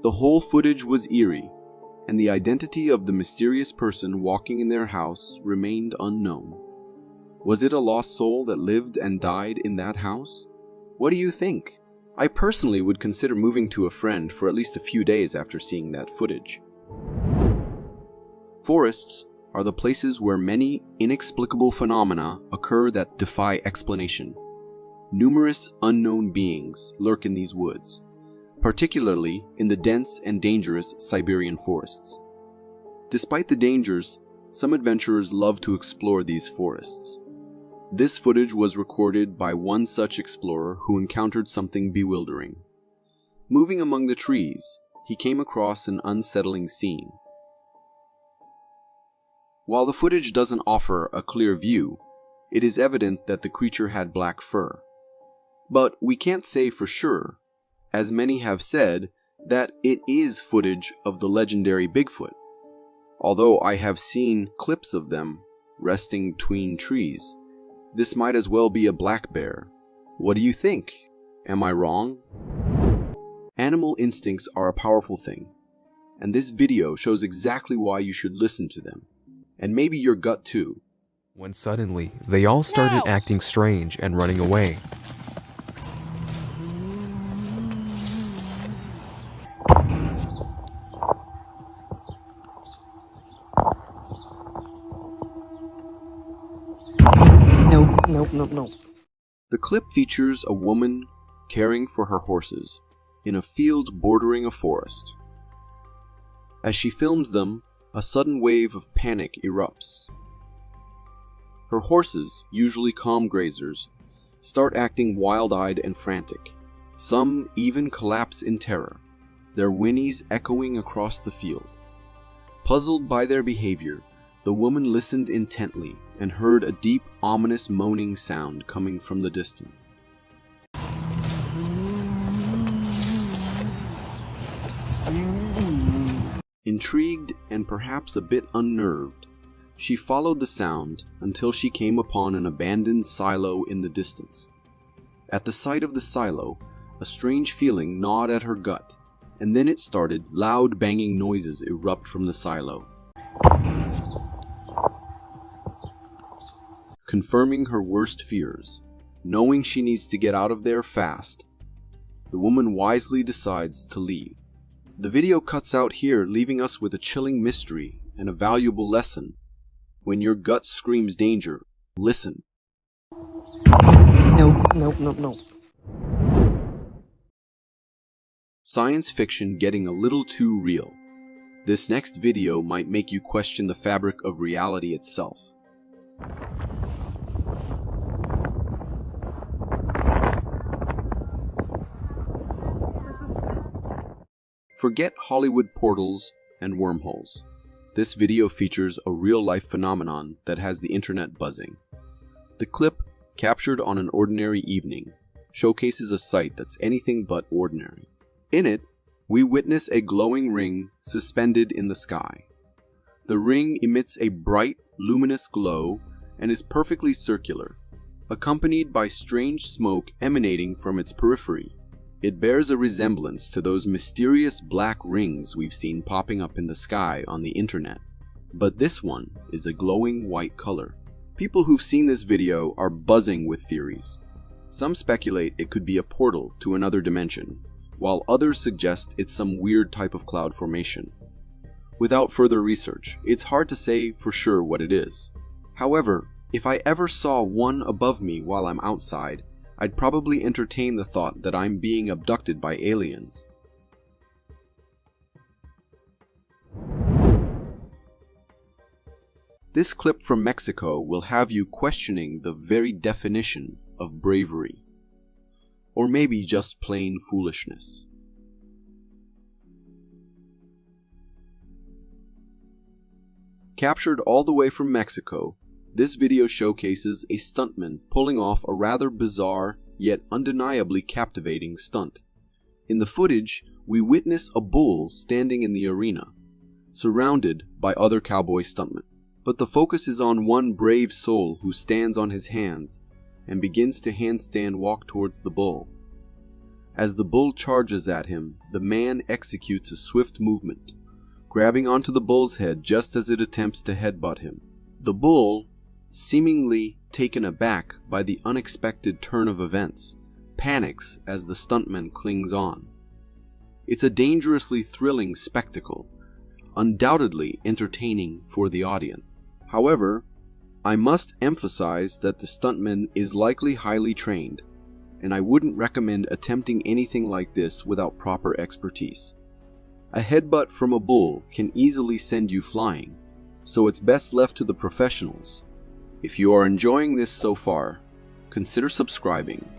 The whole footage was eerie, and the identity of the mysterious person walking in their house remained unknown. Was it a lost soul that lived and died in that house? What do you think? I personally would consider moving to a friend for at least a few days after seeing that footage. Forests are the places where many inexplicable phenomena occur that defy explanation. Numerous unknown beings lurk in these woods, particularly in the dense and dangerous Siberian forests. Despite the dangers, some adventurers love to explore these forests. This footage was recorded by one such explorer who encountered something bewildering. Moving among the trees, he came across an unsettling scene. While the footage doesn't offer a clear view, it is evident that the creature had black fur. But we can't say for sure, as many have said, that it is footage of the legendary Bigfoot, although I have seen clips of them resting between trees. This might as well be a black bear. What do you think? Am I wrong? Animal instincts are a powerful thing, and this video shows exactly why you should listen to them, and maybe your gut too. When suddenly, they all started acting strange and running away. Nope. The clip features a woman caring for her horses in a field bordering a forest. As she films them, a sudden wave of panic erupts. Her horses, usually calm grazers, start acting wild-eyed and frantic. Some even collapse in terror, their whinnies echoing across the field. Puzzled by their behavior, the woman listened intently and heard a deep, ominous moaning sound coming from the distance. Intrigued and perhaps a bit unnerved, she followed the sound until she came upon an abandoned silo in the distance. At the sight of the silo, a strange feeling gnawed at her gut, and then it started. Loud banging noises erupt from the silo, confirming her worst fears. Knowing she needs to get out of there fast, the woman wisely decides to leave. The video cuts out here, leaving us with a chilling mystery and a valuable lesson. When your gut screams danger, listen. Nope. Science fiction getting a little too real. This next video might make you question the fabric of reality itself. Forget Hollywood portals and wormholes. This video features a real-life phenomenon that has the internet buzzing. The clip, captured on an ordinary evening, showcases a sight that's anything but ordinary. In it, we witness a glowing ring suspended in the sky. The ring emits a bright, luminous glow and is perfectly circular, accompanied by strange smoke emanating from its periphery. It bears a resemblance to those mysterious black rings we've seen popping up in the sky on the internet. But this one is a glowing white color. People who've seen this video are buzzing with theories. Some speculate it could be a portal to another dimension, while others suggest it's some weird type of cloud formation. Without further research, it's hard to say for sure what it is. However, if I ever saw one above me while I'm outside, I'd probably entertain the thought that I'm being abducted by aliens. This clip from Mexico will have you questioning the very definition of bravery. Or maybe just plain foolishness. Captured all the way from Mexico, this video showcases a stuntman pulling off a rather bizarre yet undeniably captivating stunt. In the footage, we witness a bull standing in the arena, surrounded by other cowboy stuntmen. But the focus is on one brave soul who stands on his hands and begins to handstand walk towards the bull. As the bull charges at him, the man executes a swift movement, grabbing onto the bull's head just as it attempts to headbutt him. The bull, seemingly taken aback by the unexpected turn of events, panics as the stuntman clings on. It's a dangerously thrilling spectacle, undoubtedly entertaining for the audience. However, I must emphasize that the stuntman is likely highly trained, and I wouldn't recommend attempting anything like this without proper expertise. A headbutt from a bull can easily send you flying, so it's best left to the professionals. If you are enjoying this so far, consider subscribing.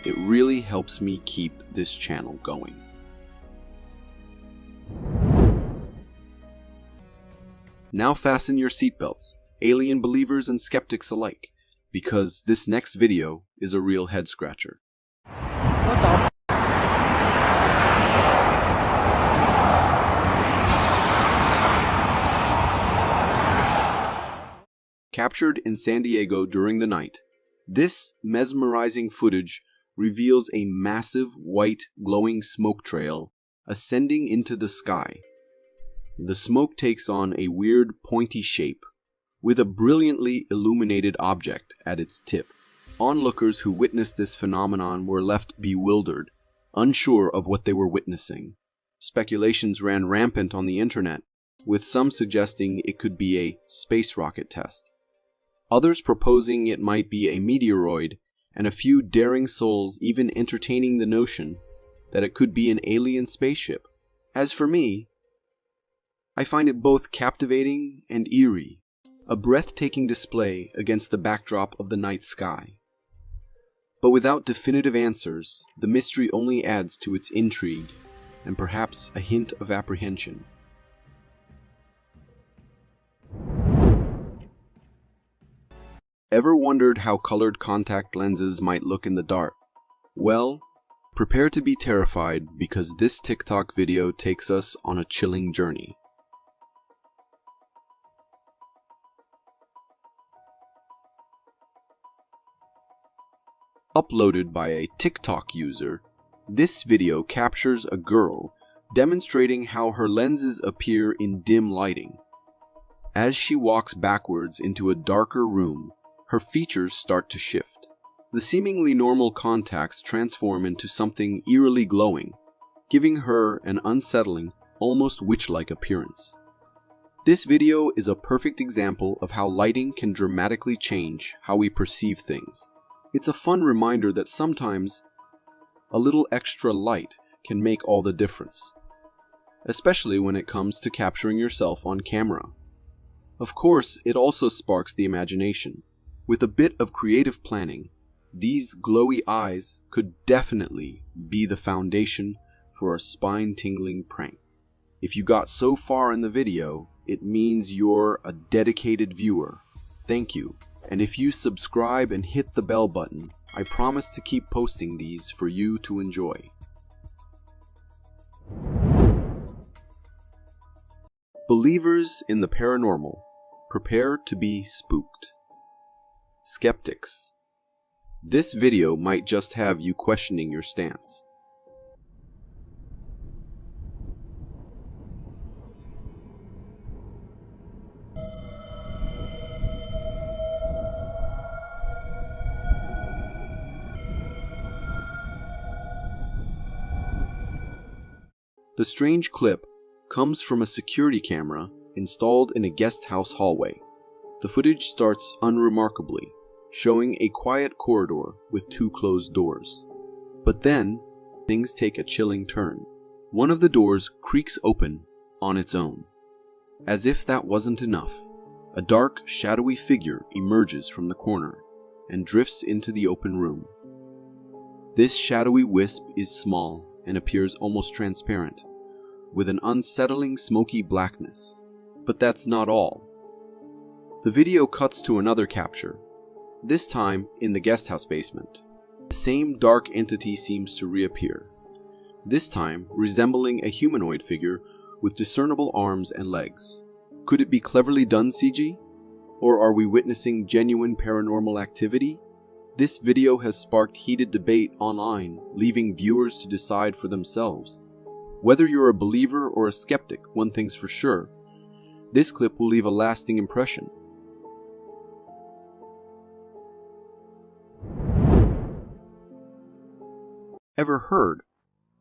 It really helps me keep this channel going. Now fasten your seatbelts, alien believers and skeptics alike, because this next video is a real head scratcher. What the? Captured in San Diego during the night, this mesmerizing footage reveals a massive white glowing smoke trail ascending into the sky. The smoke takes on a weird pointy shape, with a brilliantly illuminated object at its tip. Onlookers who witnessed this phenomenon were left bewildered, unsure of what they were witnessing. Speculations ran rampant on the internet, with some suggesting it could be a space rocket test. Others proposing it might be a meteoroid, and a few daring souls even entertaining the notion that it could be an alien spaceship. As for me, I find it both captivating and eerie, a breathtaking display against the backdrop of the night sky. But without definitive answers, the mystery only adds to its intrigue, and perhaps a hint of apprehension. Ever wondered how colored contact lenses might look in the dark? Well, prepare to be terrified because this TikTok video takes us on a chilling journey. Uploaded by a TikTok user, this video captures a girl demonstrating how her lenses appear in dim lighting. As she walks backwards into a darker room, her features start to shift. The seemingly normal contacts transform into something eerily glowing, giving her an unsettling, almost witch-like appearance. This video is a perfect example of how lighting can dramatically change how we perceive things. It's a fun reminder that sometimes a little extra light can make all the difference, especially when it comes to capturing yourself on camera. Of course, it also sparks the imagination. With a bit of creative planning, these glowy eyes could definitely be the foundation for a spine-tingling prank. If you got so far in the video, it means you're a dedicated viewer. Thank you. And if you subscribe and hit the bell button, I promise to keep posting these for you to enjoy. Believers in the paranormal, prepare to be spooked. Skeptics, this video might just have you questioning your stance. The strange clip comes from a security camera installed in a guest house hallway. The footage starts unremarkably, showing a quiet corridor with two closed doors. But then, things take a chilling turn. One of the doors creaks open on its own. As if that wasn't enough, a dark, shadowy figure emerges from the corner and drifts into the open room. This shadowy wisp is small and appears almost transparent, with an unsettling smoky blackness. But that's not all. The video cuts to another capture, this time in the guesthouse basement. The same dark entity seems to reappear, this time resembling a humanoid figure with discernible arms and legs. Could it be cleverly done CG? Or are we witnessing genuine paranormal activity? This video has sparked heated debate online, leaving viewers to decide for themselves. Whether you're a believer or a skeptic, one thing's for sure, this clip will leave a lasting impression. Ever heard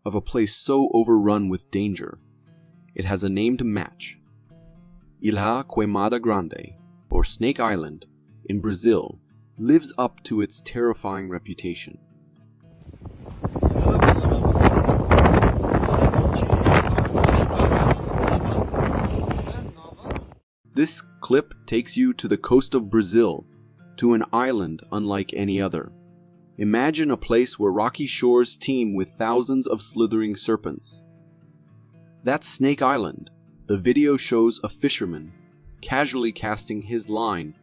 of a place so overrun with danger, it has a name to match? Ilha Queimada Grande, or Snake Island, in Brazil, lives up to its terrifying reputation. This clip takes you to the coast of Brazil, to an island unlike any other. Imagine a place where rocky shores teem with thousands of slithering serpents. That's Snake Island. The video shows a fisherman casually casting his line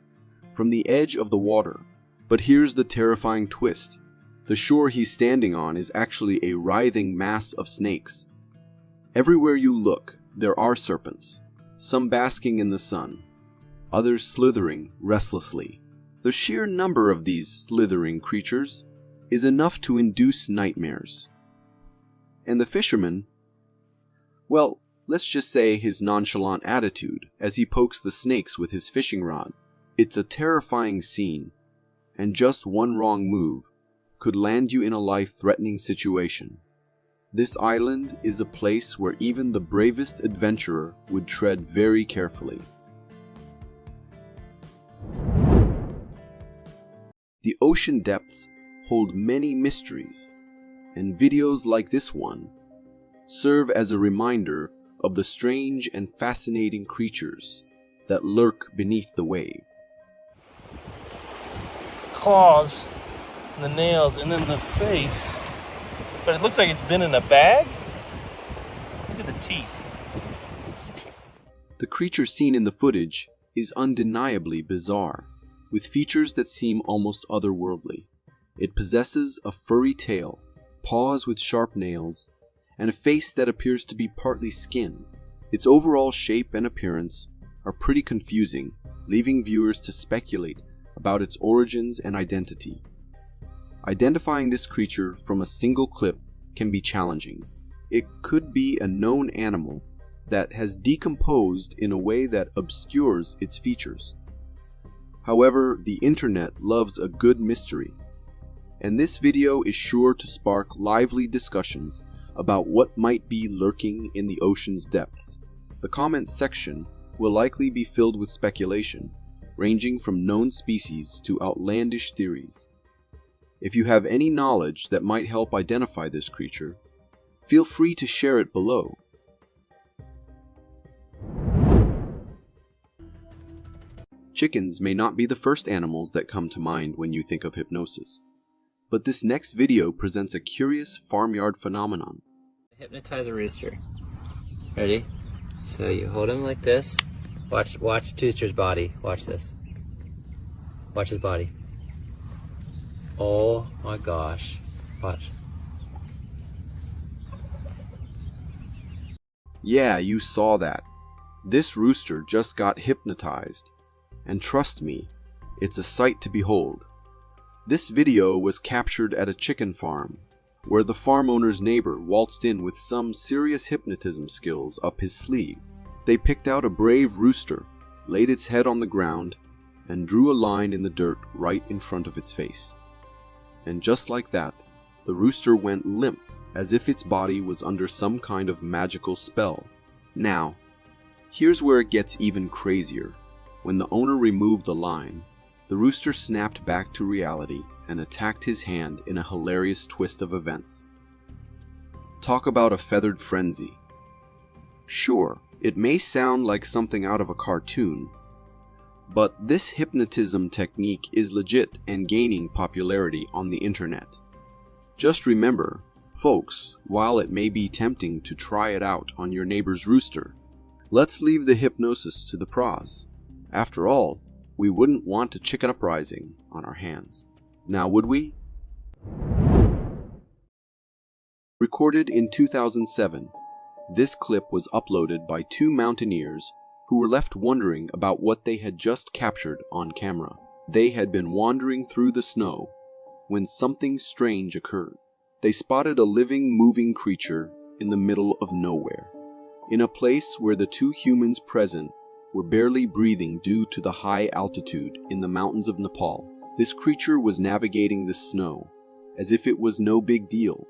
from the edge of the water. But here's the terrifying twist. The shore he's standing on is actually a writhing mass of snakes. Everywhere you look, there are serpents, some basking in the sun, others slithering restlessly. The sheer number of these slithering creatures is enough to induce nightmares. And the fisherman, well, let's just say his nonchalant attitude as he pokes the snakes with his fishing rod. It's a terrifying scene, and just one wrong move could land you in a life-threatening situation. This island is a place where even the bravest adventurer would tread very carefully. The ocean depths hold many mysteries, and videos like this one serve as a reminder of the strange and fascinating creatures that lurk beneath the wave. Claws, and the nails, and then the face. But it looks like it's been in a bag. Look at the teeth. The creature seen in the footage is undeniably bizarre, with features that seem almost otherworldly. It possesses a furry tail, paws with sharp nails, and a face that appears to be partly skin. Its overall shape and appearance are pretty confusing, leaving viewers to speculate about its origins and identity. Identifying this creature from a single clip can be challenging. It could be a known animal that has decomposed in a way that obscures its features. However, the internet loves a good mystery, and this video is sure to spark lively discussions about what might be lurking in the ocean's depths. The comments section will likely be filled with speculation, ranging from known species to outlandish theories. If you have any knowledge that might help identify this creature, feel free to share it below. Chickens may not be the first animals that come to mind when you think of hypnosis, but this next video presents a curious farmyard phenomenon. Hypnotize a rooster. Ready? So you hold him like this. Watch Tooster's body. Watch this. Watch his body. Oh my gosh. Watch. Yeah, you saw that. This rooster just got hypnotized. And trust me, it's a sight to behold. This video was captured at a chicken farm, where the farm owner's neighbor waltzed in with some serious hypnotism skills up his sleeve. They picked out a brave rooster, laid its head on the ground, and drew a line in the dirt right in front of its face. And just like that, the rooster went limp, as if its body was under some kind of magical spell. Now, here's where it gets even crazier. When the owner removed the line, the rooster snapped back to reality and attacked his hand in a hilarious twist of events. Talk about a feathered frenzy. Sure, it may sound like something out of a cartoon, but this hypnotism technique is legit and gaining popularity on the internet. Just remember, folks, while it may be tempting to try it out on your neighbor's rooster, let's leave the hypnosis to the pros. After all, we wouldn't want a chicken uprising on our hands. Now would we? Recorded in 2007, this clip was uploaded by two mountaineers who were left wondering about what they had just captured on camera. They had been wandering through the snow when something strange occurred. They spotted a living, moving creature in the middle of nowhere, in a place where the two humans present were barely breathing due to the high altitude in the mountains of Nepal. This creature was navigating the snow as if it was no big deal.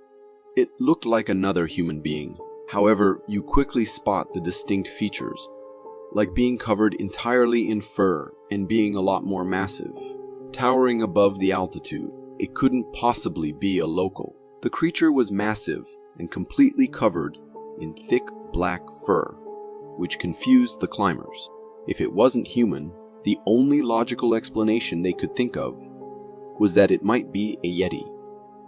It looked like another human being. However, you quickly spot the distinct features. like being covered entirely in fur and being a lot more massive. Towering above the altitude, it couldn't possibly be a local. The creature was massive and completely covered in thick black fur, which confused the climbers. If it wasn't human, the only logical explanation they could think of was that it might be a yeti.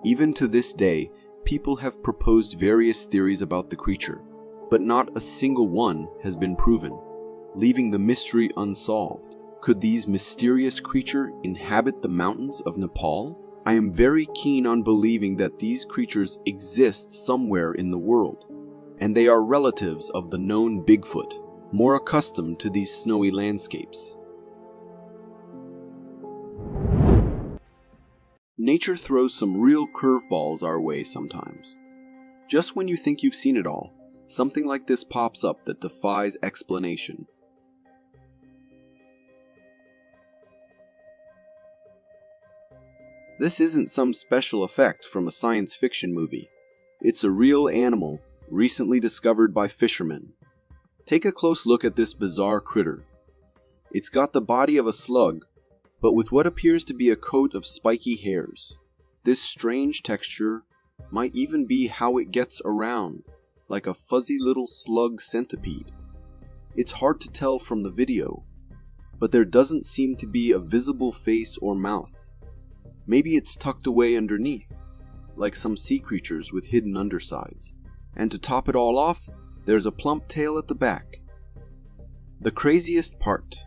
Even to this day, people have proposed various theories about the creature, but not a single one has been proven, leaving the mystery unsolved. Could these mysterious creatures inhabit the mountains of Nepal? I am very keen on believing that these creatures exist somewhere in the world, and they are relatives of the known Bigfoot, more accustomed to these snowy landscapes. Nature throws some real curveballs our way sometimes. Just when you think you've seen it all, something like this pops up that defies explanation. This isn't some special effect from a science fiction movie. It's a real animal, recently discovered by fishermen. Take a close look at this bizarre critter. It's got the body of a slug, but with what appears to be a coat of spiky hairs. This strange texture might even be how it gets around, like a fuzzy little slug centipede. It's hard to tell from the video, but there doesn't seem to be a visible face or mouth. Maybe it's tucked away underneath, like some sea creatures with hidden undersides. And to top it all off, there's a plump tail at the back. The craziest part.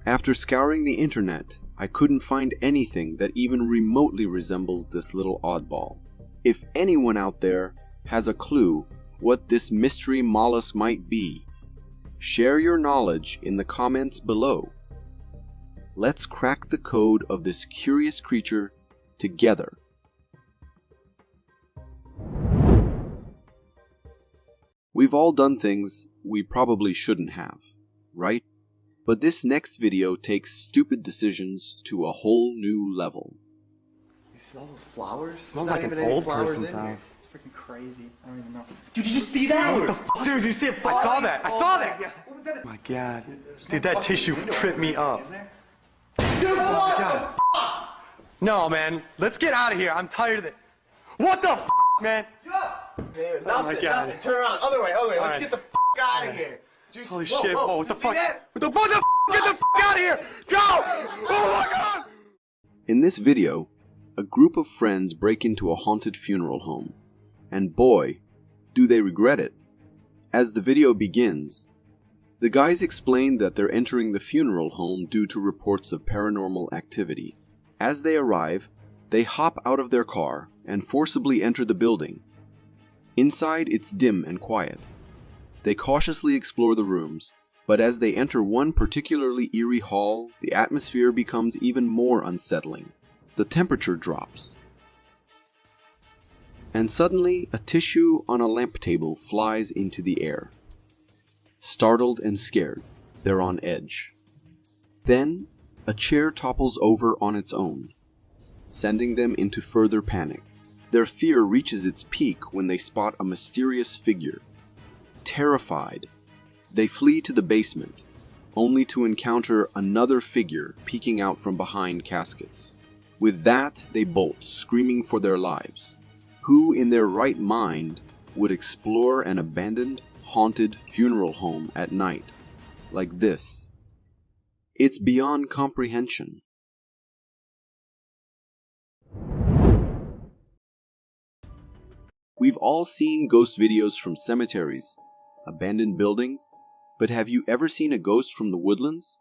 After scouring the internet, I couldn't find anything that even remotely resembles this little oddball. If anyone out there has a clue what this mystery mollusk might be, share your knowledge in the comments below. Let's crack the code of this curious creature together. We've all done things we probably shouldn't have, right? But this next video takes stupid decisions to a whole new level. You smell those flowers? It smells like an old person's house. It's freaking crazy. I don't even know. Dude, did you see that? What the fuck? Dude, did you see it? I saw that. I saw that. What was that? Oh my god. Dude, that tissue tripped me up. Dude, what the fuck? No, man. Let's get out of here. I'm tired of it. What the fuck, man? Hey, Oh my god. nothing. Turn around. Other way. Let's right. get the fuck out of here. Juice. Holy Whoa, shit. whoa. Whoa, what the Did you fuck? see that? What the fuck? Get the fuck out of here. Go! Oh my god! In this video, a group of friends break into a haunted funeral home, and boy, do they regret it. As the video begins, the guys explain that they're entering the funeral home due to reports of paranormal activity. As they arrive, they hop out of their car and forcibly enter the building. Inside, it's dim and quiet. They cautiously explore the rooms, but as they enter one particularly eerie hall, the atmosphere becomes even more unsettling. The temperature drops. And suddenly, a tissue on a lamp table flies into the air. Startled and scared, they're on edge. Then, a chair topples over on its own, sending them into further panic. Their fear reaches its peak when they spot a mysterious figure. Terrified, they flee to the basement, only to encounter another figure peeking out from behind caskets. With that, they bolt, screaming for their lives. Who in their right mind would explore an abandoned, haunted funeral home at night like this? It's beyond comprehension. We've all seen ghost videos from cemeteries, abandoned buildings, but have you ever seen a ghost from the woodlands?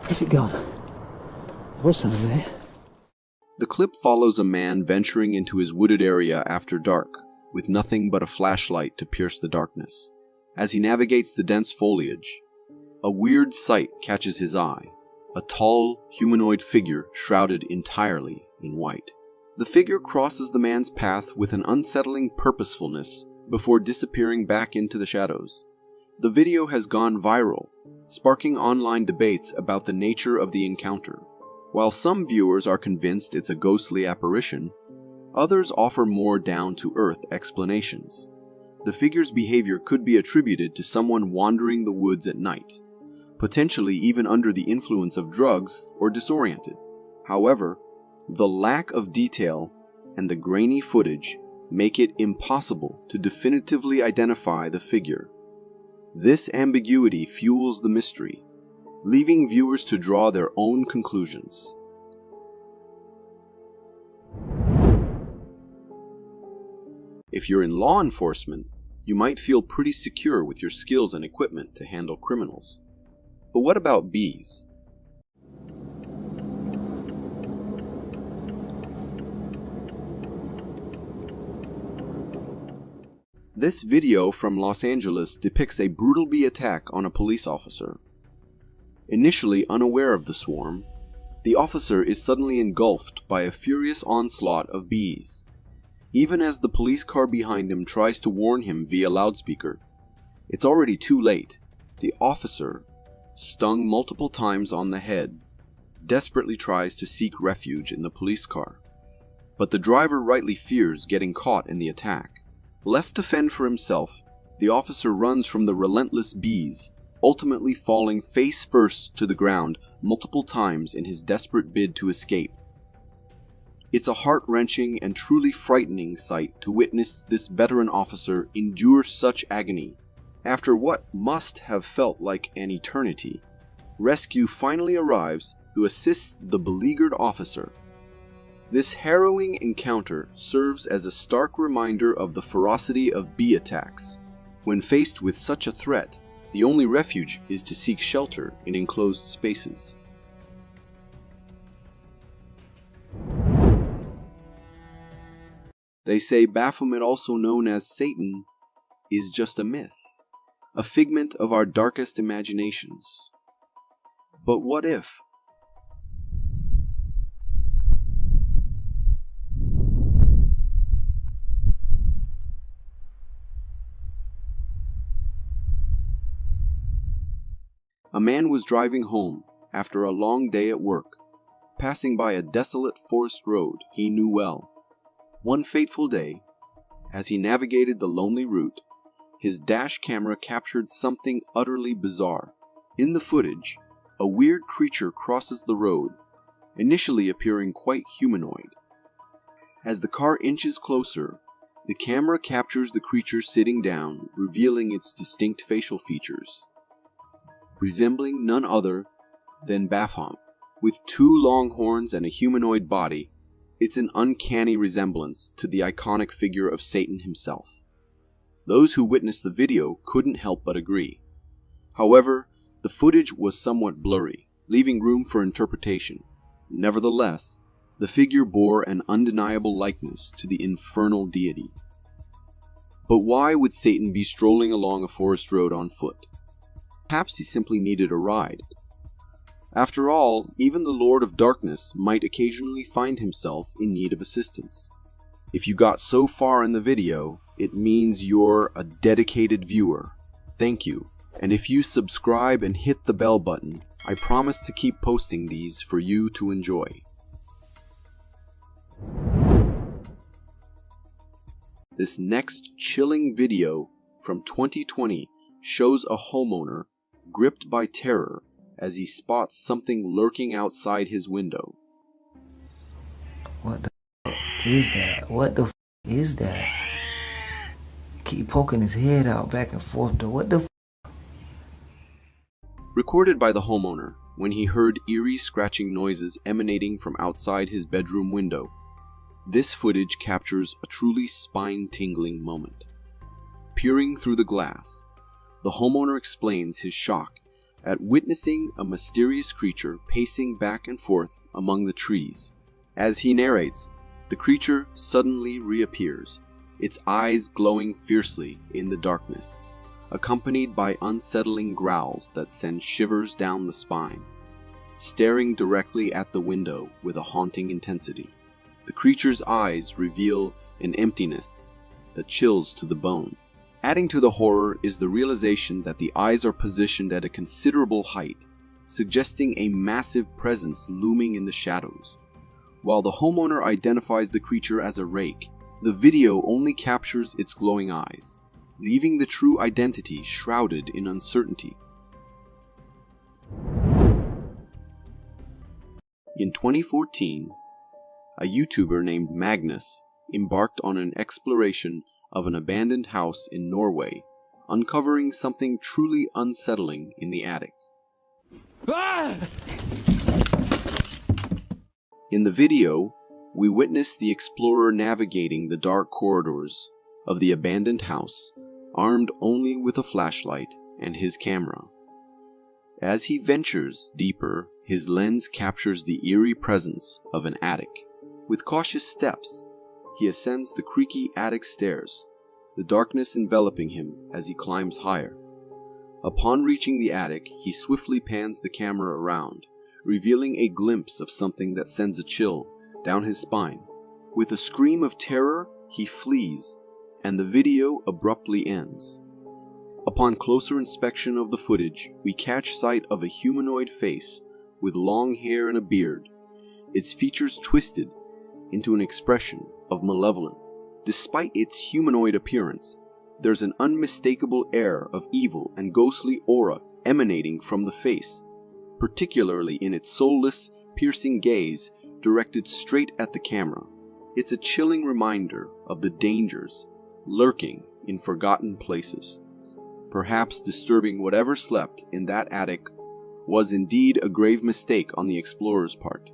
Where's it gone? There was something there. The clip follows a man venturing into his wooded area after dark, with nothing but a flashlight to pierce the darkness. As he navigates the dense foliage, a weird sight catches his eye. A tall, humanoid figure shrouded entirely in white. The figure crosses the man's path with an unsettling purposefulness before disappearing back into the shadows. The video has gone viral, sparking online debates about the nature of the encounter. While some viewers are convinced it's a ghostly apparition, others offer more down-to-earth explanations. The figure's behavior could be attributed to someone wandering the woods at night, potentially even under the influence of drugs or disoriented. However, the lack of detail and the grainy footage make it impossible to definitively identify the figure. This ambiguity fuels the mystery, leaving viewers to draw their own conclusions. If you're in law enforcement, you might feel pretty secure with your skills and equipment to handle criminals. But what about bees? This video from Los Angeles depicts a brutal bee attack on a police officer. Initially unaware of the swarm, the officer is suddenly engulfed by a furious onslaught of bees. Even as the police car behind him tries to warn him via loudspeaker, it's already too late. The officer, stung multiple times on the head, desperately tries to seek refuge in the police car. But the driver rightly fears getting caught in the attack. Left to fend for himself, the officer runs from the relentless bees, ultimately falling face first to the ground multiple times in his desperate bid to escape. It's a heart-wrenching and truly frightening sight to witness this veteran officer endure such agony. After what must have felt like an eternity, rescue finally arrives to assist the beleaguered officer. This harrowing encounter serves as a stark reminder of the ferocity of bee attacks. When faced with such a threat, the only refuge is to seek shelter in enclosed spaces. They say Baphomet, also known as Satan, is just a myth, a figment of our darkest imaginations. But what if? A man was driving home after a long day at work, passing by a desolate forest road he knew well. One fateful day, as he navigated the lonely route, his dash camera captured something utterly bizarre. In the footage, a weird creature crosses the road, initially appearing quite humanoid. As the car inches closer, the camera captures the creature sitting down, revealing its distinct facial features. Resembling none other than Baphomet, with two long horns and a humanoid body, it's an uncanny resemblance to the iconic figure of Satan himself. Those who witnessed the video couldn't help but agree. However, the footage was somewhat blurry, leaving room for interpretation. Nevertheless, the figure bore an undeniable likeness to the infernal deity. But why would Satan be strolling along a forest road on foot? Perhaps he simply needed a ride. After all, even the Lord of Darkness might occasionally find himself in need of assistance. If you got so far in the video, it means you're a dedicated viewer. Thank you. And if you subscribe and hit the bell button, I promise to keep posting these for you to enjoy. This next chilling video from 2020 shows a homeowner gripped by terror as he spots something lurking outside his window. What the f is that? What the f is that? Keep poking his head out back and forth though. What the f? Recorded by the homeowner when he heard eerie scratching noises emanating from outside his bedroom window. This footage captures a truly spine-tingling moment. Peering through the glass, the homeowner explains his shock at witnessing a mysterious creature pacing back and forth among the trees. As he narrates, the creature suddenly reappears, its eyes glowing fiercely in the darkness, accompanied by unsettling growls that send shivers down the spine. Staring directly at the window with a haunting intensity, the creature's eyes reveal an emptiness that chills to the bone. Adding to the horror is the realization that the eyes are positioned at a considerable height, suggesting a massive presence looming in the shadows. While the homeowner identifies the creature as a rake, the video only captures its glowing eyes, leaving the true identity shrouded in uncertainty. In 2014, a YouTuber named Magnus embarked on an exploration of an abandoned house in Norway, uncovering something truly unsettling in the attic. In the video, we witness the explorer navigating the dark corridors of the abandoned house, armed only with a flashlight and his camera. As he ventures deeper, his lens captures the eerie presence of an attic. With cautious steps, he ascends the creaky attic stairs, the darkness enveloping him as he climbs higher. Upon reaching the attic, he swiftly pans the camera around, revealing a glimpse of something that sends a chill down his spine. With a scream of terror, he flees, and the video abruptly ends. Upon closer inspection of the footage, we catch sight of a humanoid face with long hair and a beard, its features twisted into an expression of malevolence. Despite its humanoid appearance, there's an unmistakable air of evil and ghostly aura emanating from the face, particularly in its soulless, piercing gaze directed straight at the camera. It's a chilling reminder of the dangers lurking in forgotten places. Perhaps disturbing whatever slept in that attic was indeed a grave mistake on the explorer's part.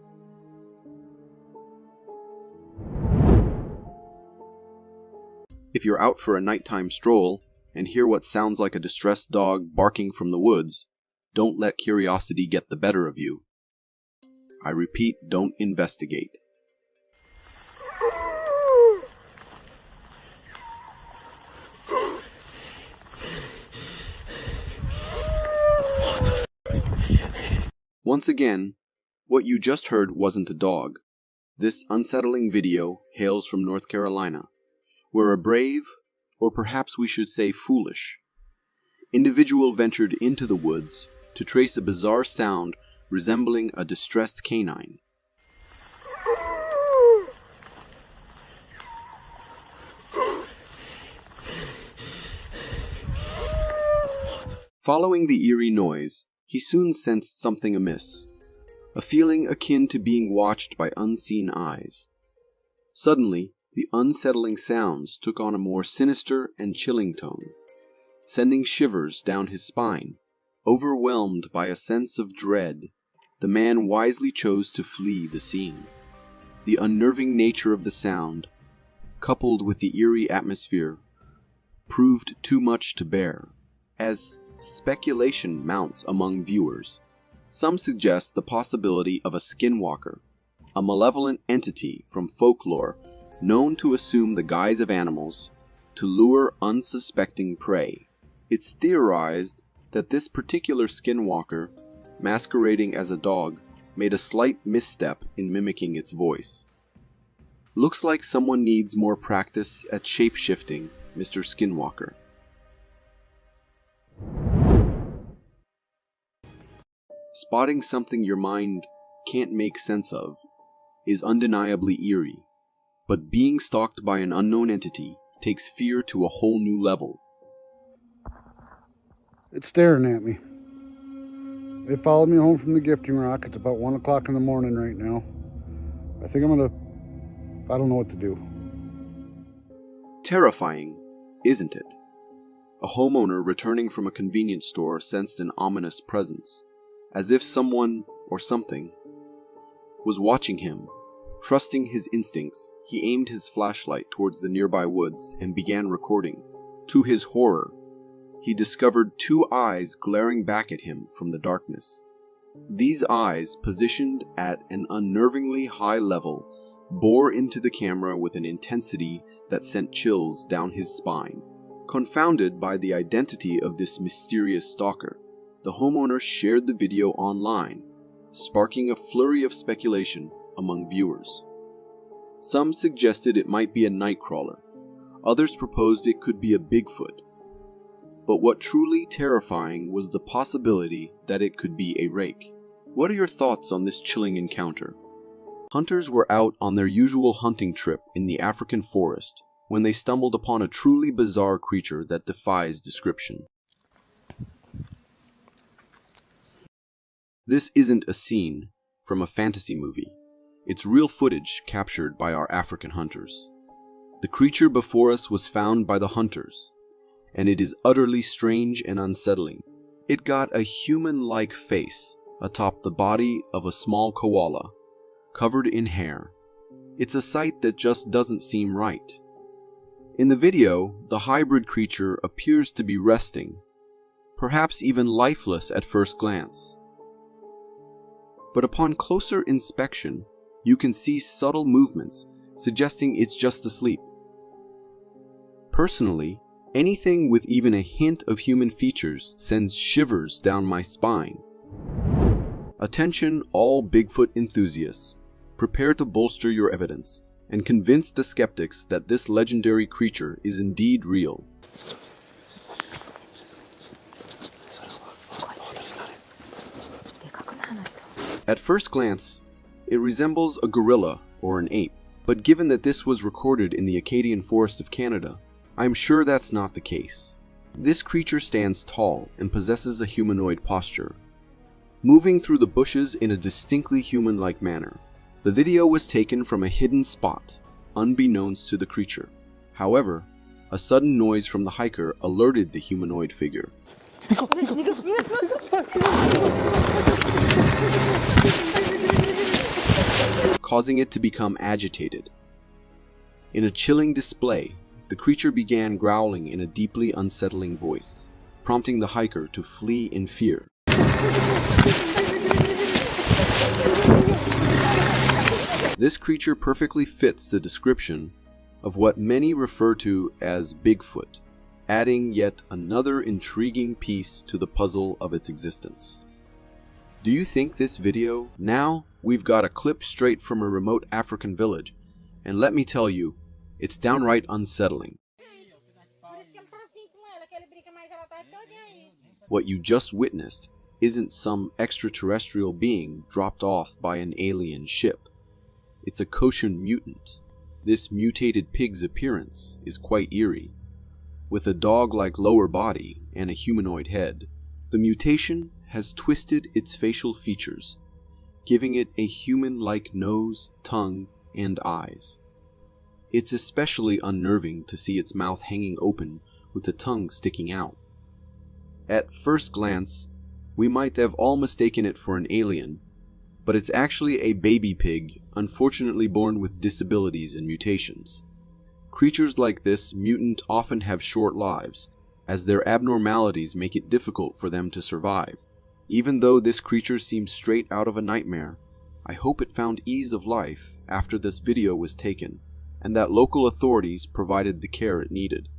If you're out for a nighttime stroll and hear what sounds like a distressed dog barking from the woods, don't let curiosity get the better of you. I repeat, don't investigate. Once again, what you just heard wasn't a dog. This unsettling video hails from North Carolina, where a brave, or perhaps we should say foolish, individual ventured into the woods to trace a bizarre sound resembling a distressed canine. Following the eerie noise, he soon sensed something amiss, a feeling akin to being watched by unseen eyes. Suddenly, the unsettling sounds took on a more sinister and chilling tone, sending shivers down his spine. Overwhelmed by a sense of dread, the man wisely chose to flee the scene. The unnerving nature of the sound, coupled with the eerie atmosphere, proved too much to bear. As speculation mounts among viewers, some suggest the possibility of a skinwalker, a malevolent entity from folklore known to assume the guise of animals to lure unsuspecting prey. It's theorized that this particular skinwalker, masquerading as a dog, made a slight misstep in mimicking its voice. Looks like someone needs more practice at shape-shifting, Mr. Skinwalker. Spotting something your mind can't make sense of is undeniably eerie, but being stalked by an unknown entity takes fear to a whole new level. It's staring at me. They followed me home from the gifting rock. It's about 1 o'clock in the morning right now. I think I don't know what to do. Terrifying, isn't it? A homeowner returning from a convenience store sensed an ominous presence, as if someone or something was watching him. Trusting his instincts, he aimed his flashlight towards the nearby woods and began recording. To his horror, he discovered 2 eyes glaring back at him from the darkness. These eyes, positioned at an unnervingly high level, bore into the camera with an intensity that sent chills down his spine. Confounded by the identity of this mysterious stalker, the homeowner shared the video online, sparking a flurry of speculation among viewers. Some suggested it might be a nightcrawler. Others proposed it could be a Bigfoot. But what truly terrifying was the possibility that it could be a rake. What are your thoughts on this chilling encounter? Hunters were out on their usual hunting trip in the African forest when they stumbled upon a truly bizarre creature that defies description. This isn't a scene from a fantasy movie. It's real footage captured by our African hunters. The creature before us was found by the hunters, and it is utterly strange and unsettling. It got a human-like face atop the body of a small koala, covered in hair. It's a sight that just doesn't seem right. In the video, the hybrid creature appears to be resting, perhaps even lifeless at first glance. But upon closer inspection, you can see subtle movements suggesting it's just asleep. Personally, anything with even a hint of human features sends shivers down my spine. Attention all Bigfoot enthusiasts. Prepare to bolster your evidence and convince the skeptics that this legendary creature is indeed real. At first glance, it resembles a gorilla or an ape, but given that this was recorded in the Acadian forest of Canada, I'm sure that's not the case. This creature stands tall and possesses a humanoid posture, moving through the bushes in a distinctly human-like manner. The video was taken from a hidden spot, unbeknownst to the creature. However, a sudden noise from the hiker alerted the humanoid figure, causing it to become agitated. In a chilling display, the creature began growling in a deeply unsettling voice, prompting the hiker to flee in fear. This creature perfectly fits the description of what many refer to as Bigfoot, adding yet another intriguing piece to the puzzle of its existence. Do you think this video? Now we've got a clip straight from a remote African village, and let me tell you, it's downright unsettling. What you just witnessed isn't some extraterrestrial being dropped off by an alien ship. It's a Cochin mutant. This mutated pig's appearance is quite eerie, with a dog-like lower body and a humanoid head. The mutation has twisted its facial features, giving it a human-like nose, tongue, and eyes. It's especially unnerving to see its mouth hanging open with the tongue sticking out. At first glance, we might have all mistaken it for an alien, but it's actually a baby pig, unfortunately born with disabilities and mutations. Creatures like this mutant often have short lives, as their abnormalities make it difficult for them to survive. Even though this creature seems straight out of a nightmare, I hope it found ease of life after this video was taken, and that local authorities provided the care it needed.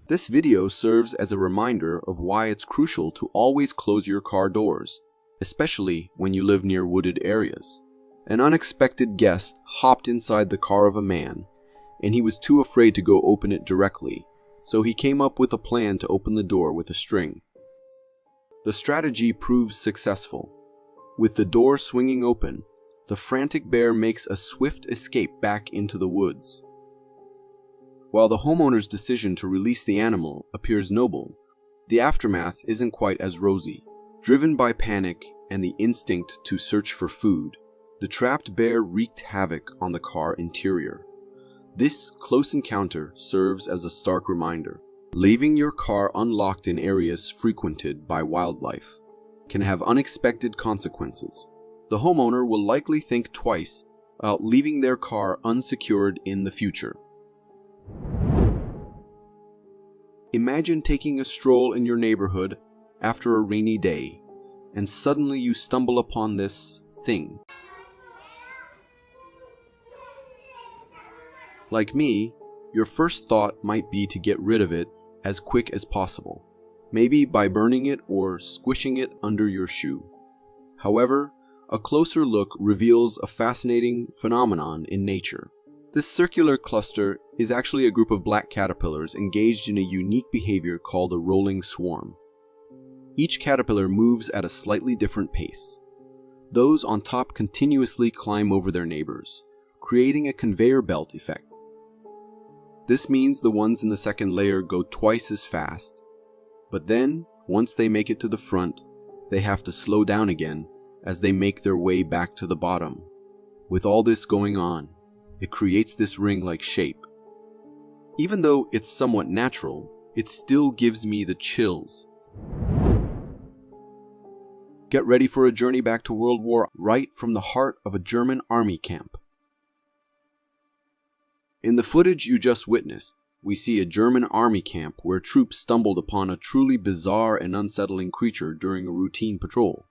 This video serves as a reminder of why it's crucial to always close your car doors, especially when you live near wooded areas. An unexpected guest hopped inside the car of a man, and he was too afraid to go open it directly, so he came up with a plan to open the door with a string. The strategy proves successful. With the door swinging open, the frantic bear makes a swift escape back into the woods. While the homeowner's decision to release the animal appears noble, the aftermath isn't quite as rosy. Driven by panic and the instinct to search for food, the trapped bear wreaked havoc on the car interior. This close encounter serves as a stark reminder. Leaving your car unlocked in areas frequented by wildlife can have unexpected consequences. The homeowner will likely think twice about leaving their car unsecured in the future. Imagine taking a stroll in your neighborhood after a rainy day, and suddenly you stumble upon this thing. Like me, your first thought might be to get rid of it as quick as possible, maybe by burning it or squishing it under your shoe. However, a closer look reveals a fascinating phenomenon in nature. This circular cluster is actually a group of black caterpillars engaged in a unique behavior called a rolling swarm. Each caterpillar moves at a slightly different pace. Those on top continuously climb over their neighbors, creating a conveyor belt effect. This means the ones in the second layer go twice as fast, but then, once they make it to the front, they have to slow down again as they make their way back to the bottom. With all this going on, it creates this ring-like shape. Even though it's somewhat natural, it still gives me the chills. Get ready for a journey back to World War right from the heart of a German army camp. In the footage you just witnessed, we see a German army camp where troops stumbled upon a truly bizarre and unsettling creature during a routine patrol.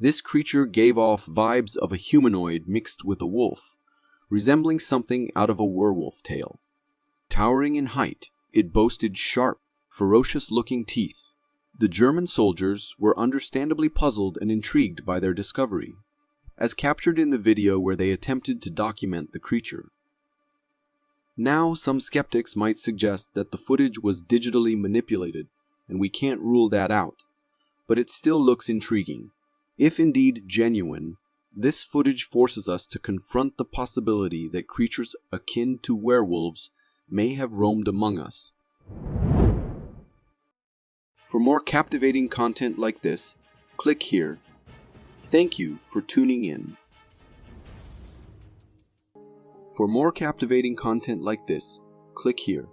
This creature gave off vibes of a humanoid mixed with a wolf, resembling something out of a werewolf tale. Towering in height, it boasted sharp, ferocious-looking teeth. The German soldiers were understandably puzzled and intrigued by their discovery, as captured in the video where they attempted to document the creature. Now, some skeptics might suggest that the footage was digitally manipulated, and we can't rule that out, but it still looks intriguing. If indeed genuine, this footage forces us to confront the possibility that creatures akin to werewolves may have roamed among us. For more captivating content like this, click here. Thank you for tuning in. For more captivating content like this, click here.